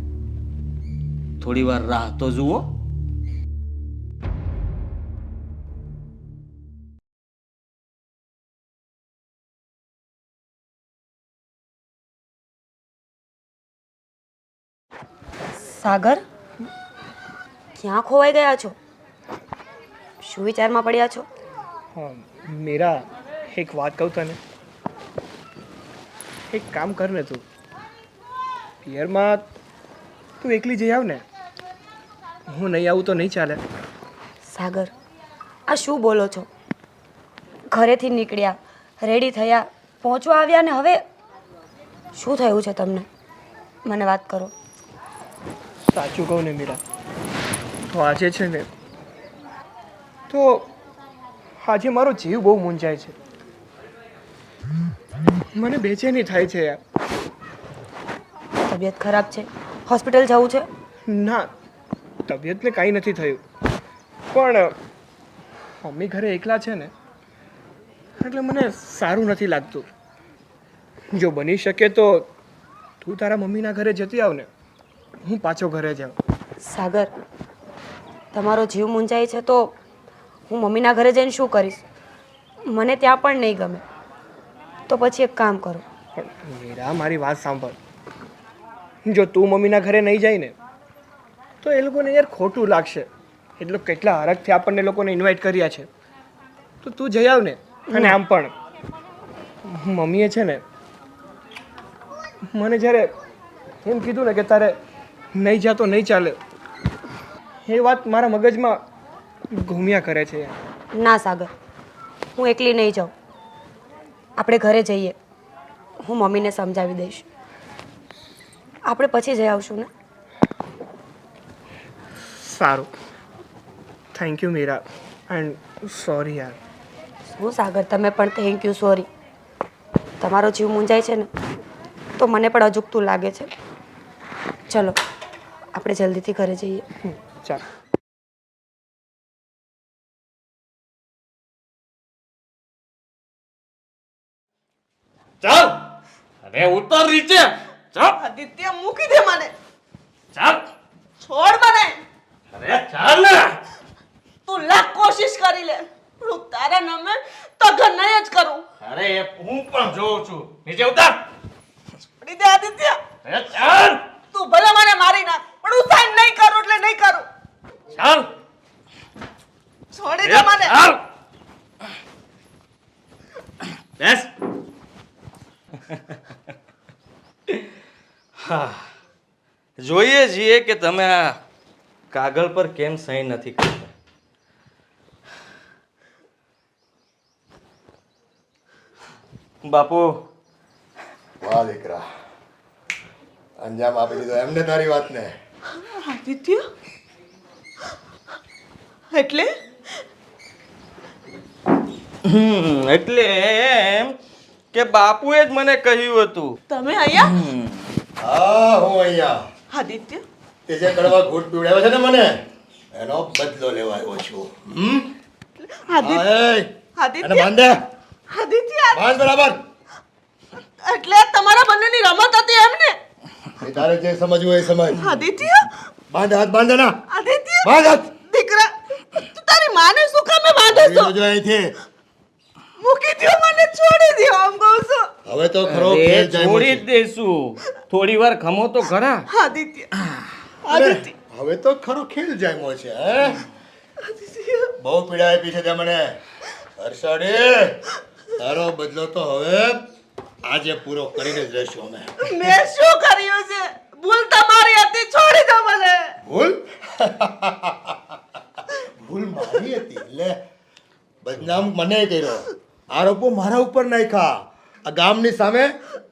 થોડી વાર રાહ તો જુઓ. સાગર, ક્યાં ખોવાઈ ગયા છો? શું વિચારમાં પડ્યા છો? હા મીરા, એક વાત કહું તને. એક કામ કર ને તું. પિયરમાં તું એકલી જઈ આવ ને. હું નહીં આવું તો નહીં ચાલે. સાગર, આ શું બોલો છો? ઘરેથી નીકળ્યા, રેડી થયા, પહોંચવા આવ્યા ને હવે શું થયું છે તમને? મને વાત કરો. સાચું કહું ને મીરા, તો આજે છે ને, તો આજે મારો જીવ બહુ મૂંઝાય છે. મને બેચેની થાય છે યાર. તબિયત ખરાબ છે? હોસ્પિટલ જવું છે? ના, તબિયતને કાંઈ નથી થયું, પણ મમ્મી ઘરે એકલા છે ને, એટલે મને સારું નથી લાગતું. જો બની શકે તો તું તારા મમ્મીના ઘરે જતી આવ ને, હું પાછો ઘરે જાઉં. સાગર, તમારો જીવ મૂંઝાય છે તો હું મમ્મીના ઘરે જઈને શું કરીશ? મને ત્યાં પણ નહીં ગમે. તો પછી એક કામ કરો. પણ મીરા, મારી વાત સાંભળ. જો તું મમ્મીના ઘરે નહીં જાય ને, તો એ લોકોને યાર ખોટું લાગશે. એટલે કેટલા હરખથી આપણને લોકોને ઇન્વાઇટ કર્યા છે, તો તું જઈ આવ ને. અને આમ પણ મમ્મીએ છે ને મને જ્યારે એમ કીધું ને કે તારે નહીં જા તો નહીં ચાલે, એ વાત મારા મગજમાં ઘૂમ્યા કરે છે યાર. ના સાગર, હું એકલી નહીં જાઉં. આપણે ઘરે જઈએ, હું મમ્મીને સમજાવી દઈશ. આપણે પછી જઈ આવશું ને? સારું, thank you Meera, and sorry યાર. શું સાગર, તમે પણ થેન્ક યુ સોરી. તમારો જીવ મૂંઝાય છે ને, તો મને પણ અજુગતું લાગે છે. ચલો આપણે જલ્દીથી ઘરે જઈએ. ચાલ. ચાલ, અરે ઉતર નીચે. ચાલ, આદિત્ય, મૂકી દે મને. ચાલ. છોડ મને. અરે ચાલ ને. તું લાખ કોશિશ કરી લે, પણ હું તારા નામે તગન નહીં જ કરું. અરે એ હું પણ જોઉં છું. નીચે ઉતર. છોડી દે આદિત્ય. અરે ચાલ. તું ભલે મને મારી નાખ, પણ હું સાઈન નહીં કરું એટલે નહીં કરું. ચાલ. છોડી દે મને. ચાલ. બેસ. હા, જોઈએ છીએ કે તમે આ કાગળ પર કેમ સહી નથી કરતા. બાપુ, વાહ દીકરા, અંજામ આપી દીધો એમને તારી વાતને. આદિત્ય, એટલે એટલે એમ કે બાપુએ જ મને કહ્યું હતું. તમે અહીંયા? હા, હું અહીંયા આદિત્ય, તે જે કડવા ઘૂંટ પીવડાવ્યો છે ને મને, એનો બદલો લેવા આવ્યો છું. આદિત્ય, હા, એય, એને આદિત્ય, બાંધે, આદિત્ય, બાંધ બરાબર. એટલે તમારા બંનેની રમત હતી એમ ને? એ તારે જે સમજવું હોય એ સમજ. આદિત્ય, બાંધ હાથ, બાંધ ના, આદિત્ય, બાંધ હાથ. દીકરા, તું તારી માને શું કામે બાંધે છો? જો અહીંથી મૂકી દ્યો મને, છોડી દ્યો, આમ કહું છું. હવે તો ખરો અરે, ખેલ જાય છોડી જ છે. દઈશું. થોડી વાર ખમો તો ખરા. આદિત્ય, આદિત્ય, હવે તો ખરો ખેલ જાય છે. હે, બહુ પીડા આપી છે તે મને. હર્ષાડી, તારો બદલો તો હવે આજે પૂરો કરીને જ રહેશું અમે. મેં શું કર્યું છે? ભૂલ તમારી હતી, છોડી દો મને. ભૂલ ભૂલ મારી હતી. લે, બદનામ મને કર્યો, આરોપો મારા ઉપર નાખ્યા, આ ગામની સામે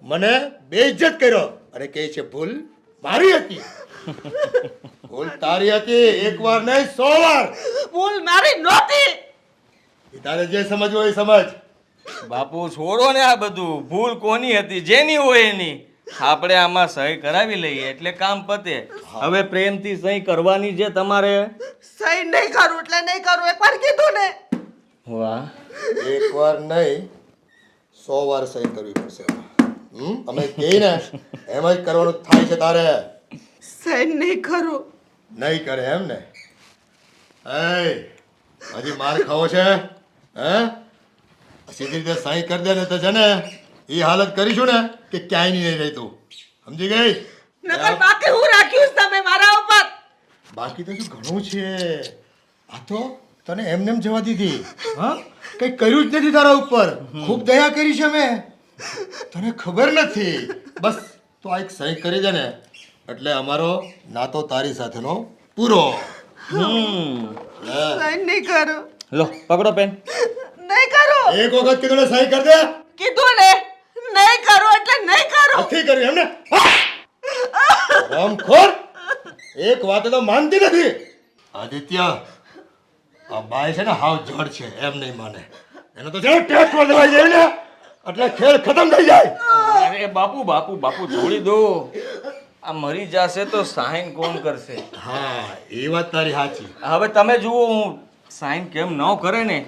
મને બેઇજ્જત કર્યો, અને કહે છે ભૂલ મારી હતી. ભૂલ તારી હતી, એક વાર નહીં 100 વાર. ભૂલ મારી નહોતી. એ તારે જે સમજવું હોય એ સમજ. બાપુ, છોડો ને આ બધું. ભૂલ કોની હતી? જેની હોય એની. આપણે આમાં સહી કરાવી લઈએ એટલે કામ પતે. હવે પ્રેમથી સહી કરવાની છે તમારે. સહી નહીં કરું એટલે નહીં કરું, એકવાર કીધું ને. વાહ, એક વાર નહીં 100 વાર સહી કરવી પડશે અમે કહીએ ને એમ જ કરવાનું થાય છે તારે. સહન નહીં કરું. નહીં કરે એમ ને? એ હજી માર ખાવો છે? હે સીધી રીતે સહી કરી દે ને તો છે ને એ હાલત કરીશું ને કે ક્યાંય નહીં રહી તું. સમજી ગઈ? નકર બાકી હું રાખ્યું છે તમે મારા ઉપર. બાકી તો શું ઘણું છે. આ તો તને એમને એમ જવા દીધી. હા કંઈ કર્યું જ નથી તારા ઉપર. ખૂબ દયા કરી છે મેં. તને ખબર નથી. બસ તો આ એક સહી કરી દે ને એટલે અમારો નાતો તારી સાથેનો પૂરો. લે. સહન નહીં કરું. લો પકડો પેન. નહીં કરું. એક વખત કીધું ને સહી કરી દે. કીધું ને નહીં કરું એટલે નહીં કરું. નથી કર્યું એમને? રામખોર એક વાત તો માનતી નથી. આદિત્ય આ બાય છે ને હાવ જડ છે એમ નહીં માને. એને તો છે ટેસ્ટ પર દેવાઈ જાય ને એટલે ખેલ ખતમ થઈ જાય. અરે બાપુ બાપુ બાપુ છોડી દો. આ મરી જશે તો સાઈન કોણ કરશે? હા એ વાત તારી સાચી. હવે તમે જુઓ હું સાઈન કેમ ન કરે ને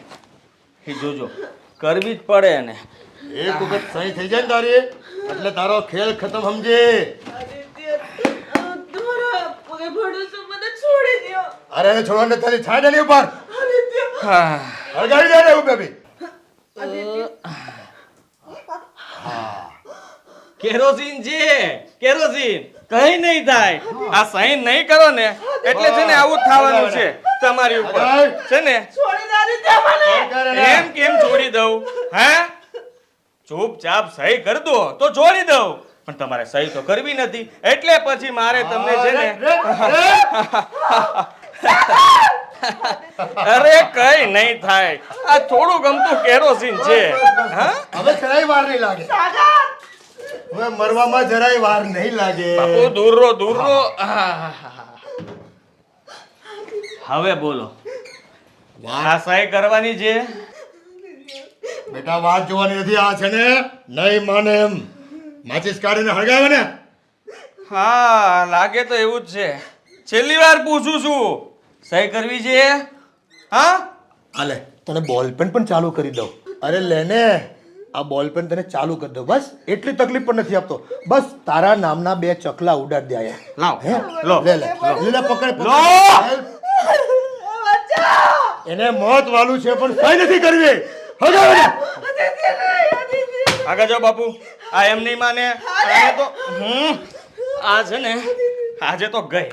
એ જોજો. કરવી જ પડે ને. એક વખત સહી થઈ જાય ને તારી એટલે તારો ખેલ ખતમ સમજે. આદિત્ય, તમારા પગે પડું છું, મને છોડી દ્યો. અરે એને છોડવાને તારી છાડ એની ઉપર આદિત્ય, હા હળગાવી દે ને ઉપર બી. કેરોસીન છે કેરોસીન. કઈ નહીં થાય. આ સાઈન નહીં કરો ને એટલે છે ને આવું જ થવાનું છે તમારી ઉપર છે ને. છોડી દે આદિત્ય મને. એમ કેમ છોડી દઉં? હે ચૂપચાપ સહી કરી દો તો છોડી દઉં. પણ તમારે સહી તો કરવી નથી એટલે પછી મારે તમને છે ને અરે કઈ નહીં થાય. આ થોડું ગમતું કેરોસીન છે. હા હવે જરાય વાર નહીં લાગે. હવે મરવામાં જરાય વાર નહીં લાગે. બાપુ દૂર રહો દૂર રહો. હવે બોલો આ સહી કરવાની છે? બેટા વાત જોવાની નથી. આ છે ને નહીં માને એમ માચીસ કાઢીને હળગાવે ને. હા લાગે તો એવું જ છે. છેલ્લી વાર પૂછું છું સહી કરવી છે? હા આલે તને બોલપેન પણ ચાલુ કરી દઉં. અરે લેને આ બોલપેન તને ચાલુ કરી દઉં. બસ એટલી તકલીફ પણ નથી આપતો. બસ તારા નામના 2 ચકલા ઉડાડ દે આયા. લાવ હે લો લે લે લે પકડ લો. એને મોત વાલું છે પણ સહી નથી કરવી. હળગાવે ને. આગળ જાઓ બાપુ. આ એમ નહીં માને. આને તો આ છે ને આજે તો ગઈ.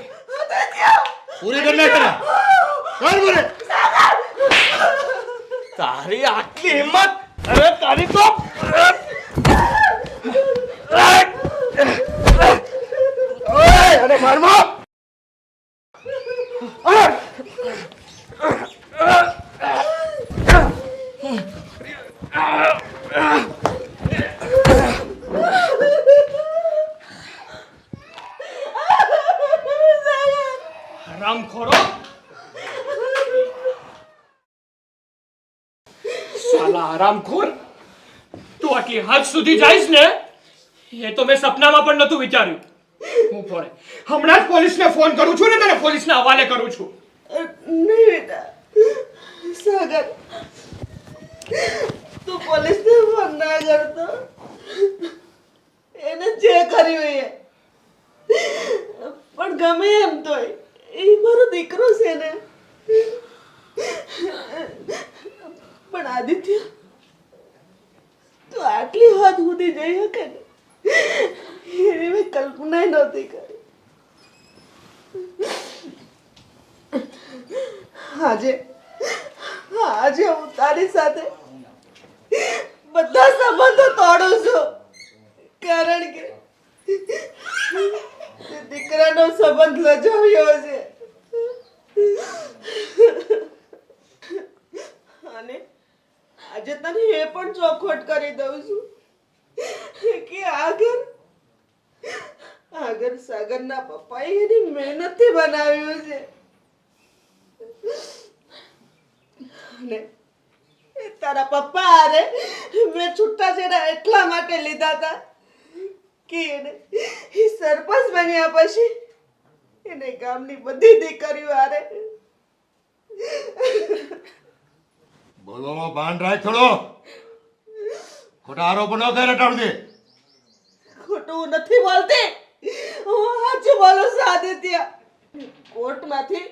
પૂરી કરી નાખ ને. કર બોલે. તારી આટલી હિંમત? અરે તારી તો ઓય અરે મારમાં. હરામખોરો સાલા હરામખોર તું આટલી હદ સુધી જઈશ ને એ તો મેં સપનામાં પણ નહોતું વિચાર્યું. હું ફોને હમણાં જ પોલીસને ફોન કરું છું ને તને પોલીસના હવાલે કરું છું. નહીં બેટા, સાગર, તું પોલીસને ફોન ના કરતો. એને જે કર્યું એ પણ ગમે એમ તોય એ મારો દીકરો છે ને. પણ આદિત્ય, તું આટલી હદ સુધી જઈ શકે ને એની મેં કલ્પના નહોતી કરી. આજે હું તારી સાથે બધા સંબંધો તોડું છું કારણ કે દીકરાનો સંબંધ લજાવ્યો છે. અને આજે તને એ પણ ચોખવટ કરી દઉં છું કે આગળ સાગરના પપ્પાએ એની મહેનતથી બનાવ્યું છે. અને તારા પપ્પા અરે મેં છૂટાછેડા એટલા માટે લીધા હતા કે એને એ સરપંચ બન્યા પછી એને ગામની બધી દીકરીઓ આરે બોલવામાં ભાન રાખ થોડો. ખોટા આરોપો ન કરે ટાળું ખોટું નથી બોલતી, હું સાચું બોલું છું આદિત્ય. કોર્ટમાંથી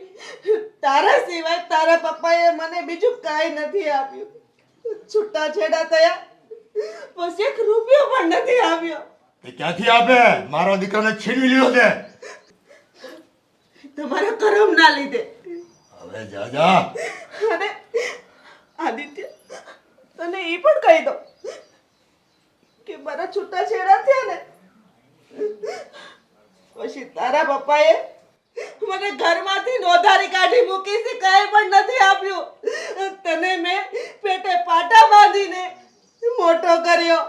તારા સિવાય તારા પપ્પાએ મને બીજું કાંઈ નથી આપ્યું. છૂટાછેડા થયા પછી 1 રૂપિયો પણ નથી આવ્યો. એ ક્યાંથી આપે? મારો દીકરાને છીનવી લીધો છે. તમારા કરમના લીધે. હવે જા જા. અને આદિત્ય, તને એ પણ કહી દો કે મારા છૂટાછેડા થયા ને પછી તારા પપ્પાએ મને ઘરમાંથી નોંધારી કાઢી મૂકી છે, કાંઈ પણ નથી આપ્યું. તને મેં પેટે પાટા બાંધીને મોટો કર્યો.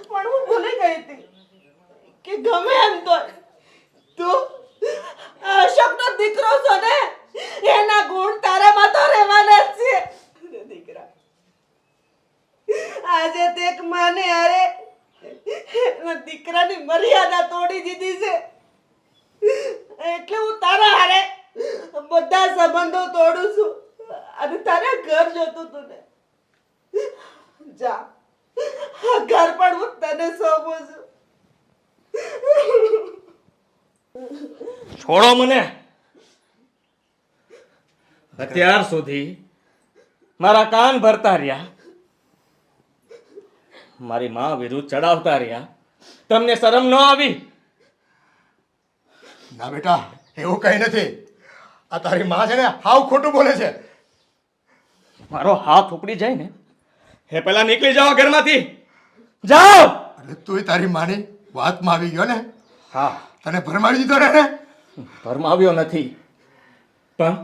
પણ હું ભૂલી ગઈ હતી કે ગમે એમ તો તું અશોકનો દીકરો છો ને, એના ગુણ તારામાં તો રહેવાના જ છે. દીકરા, આજે તે એક માને અરે એના દીકરાની મર્યાદા તોડી દીધી છે, એટલે હું તારા હારે બધા સંબંધો તોડું છું અને તારા ઘર જોતું તું ને. જા, આ ઘર પણ હું તને સોંપું છું. છોડો મને. અત્યાર સુધી મારા કાન ભરતા રહ્યા, મારી માં વિરુદ્ધ ચડાવતા રહ્યા, તમને શરમ ન આવી? ના બેટા, એવું કઈ નથી. આ તારી માં છે ને હાવ ખોટું બોલે છે. મારો હાથ ઉપડી જાય ને એ પહેલા નીકળી જાઓ ઘરમાંથી. જાઓ. અરે તું તારી માની વાતમાં આવી ગયો ને. હા, તને ભરમાવી દીધો ને. ભરમાવ્યો નથી, પણ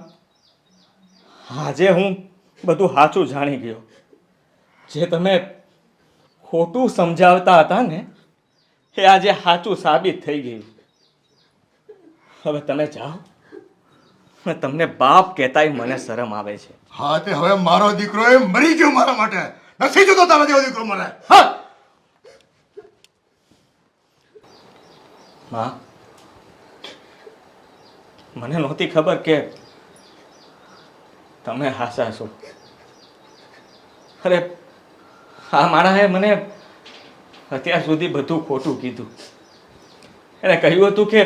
આજે હું બધું સાચું જાણી ગયો. જે તમે ખોટું સમજાવતા હતા ને એ આજે સાચું સાબિત થઈ ગયું. હવે તમે જાઓ. તમને બાપ કહેતાય મને શરમ આવે છે. હા, તે હવે મારો દીકરો એ મરી ગયો મારા માટે. નથી જોતો તારો જેવો દીકરો મને. હા, માં, મને નહોતી ખબર કે તમે હાસા છો. અરે આ માણસે મને અત્યાર સુધી બધું ખોટું કીધું. એણે કહ્યું હતું કે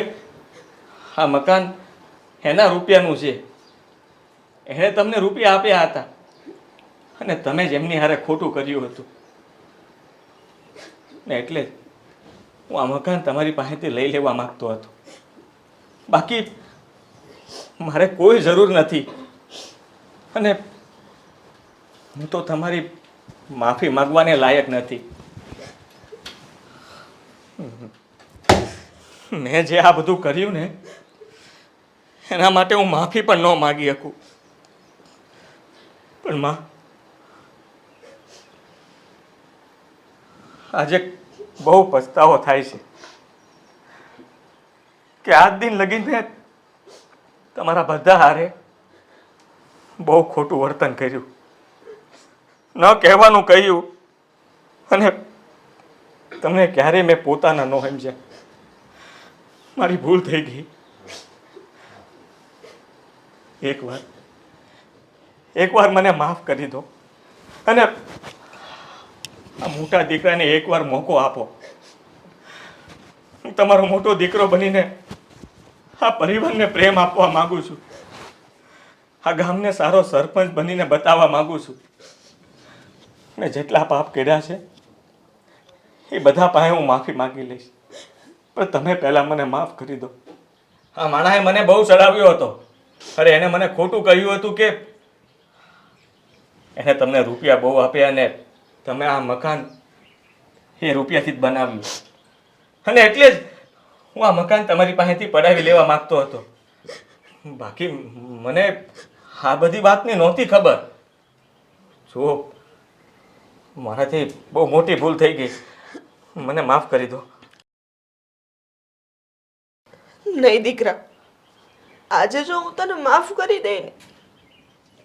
આ મકાન એના રૂપિયાનું છે, એણે તમને રૂપિયા આપ્યા હતા અને તમે જ એમની હારે ખોટું કર્યું હતું ને એટલે જ હું આ મકાન તમારી પાસેથી લઈ લેવા માંગતો હતો. બાકી મારે કોઈ જરૂર નથી અને હું તો તમારી માફી માંગવાને લાયક નથી. મેં જે આ બધું કર્યું ને એના માટે હું માફી પણ ન માગી શકું. પણ માં, આજે બહુ પછતાવો થાય છે કે આજ દિન લગીને તમારા બધા હારે બહુ ખોટું વર્તન કર્યું, ન કહેવાનું કહ્યું અને તમને ક્યારેય મેં પોતાના ન સમજ્યા. મારી ભૂલ થઈ ગઈ. એકવાર મને માફ કરી દો અને આ મોટા દીકરાને એકવાર મોકો આપો. હું તમારો મોટો દીકરો બનીને આ પરિવારને પ્રેમ આપવા માંગુ છું. આ ગામને સારો સરપંચ બનીને બતાવવા માંગુ છું. મેં જેટલા પાપ કર્યા છે એ બધા પાસે હું માફી માંગી લઈશ, પણ તમે પહેલાં મને માફ કરી દો. આ માણસે મને બહુ ચડાવ્યો હતો. અરે એને મને ખોટું કહ્યું હતું કે એને તમને રૂપિયા બહુ આપ્યા અને તમે આ મકાન એ રૂપિયાથી જ બનાવ્યું અને એટલે જ હું આ મકાન તમારી પાસેથી પડાવી લેવા માંગતો હતો. બાકી મને આ બધી વાતની નહોતી ખબર. જો મારાથી બહુ મોટી ભૂલ થઈ ગઈ, મને માફ કરી દો. નહીં દીકરા, આજે જો હું તને માફ કરી દઈ ને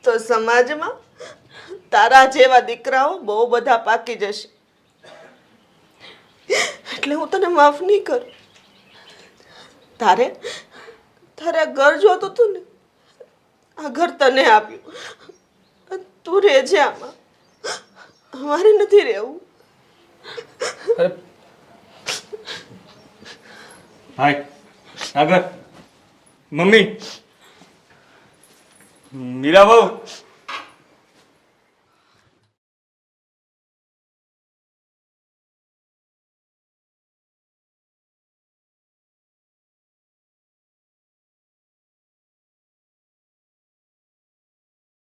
તો સમાજમાં તારા જેવા દીકરાઓ બહુ બધા પાકી જશે, એટલે હું તને માફ નહીં કરું. તારે તારે આ ઘર જોતું હતું ને, આ ઘર તને આપ્યું, તું રહેજે આમાં. અમારે નથી રહેવું. અરે ભાઈ આગળ મમ્મી મીરા બહુ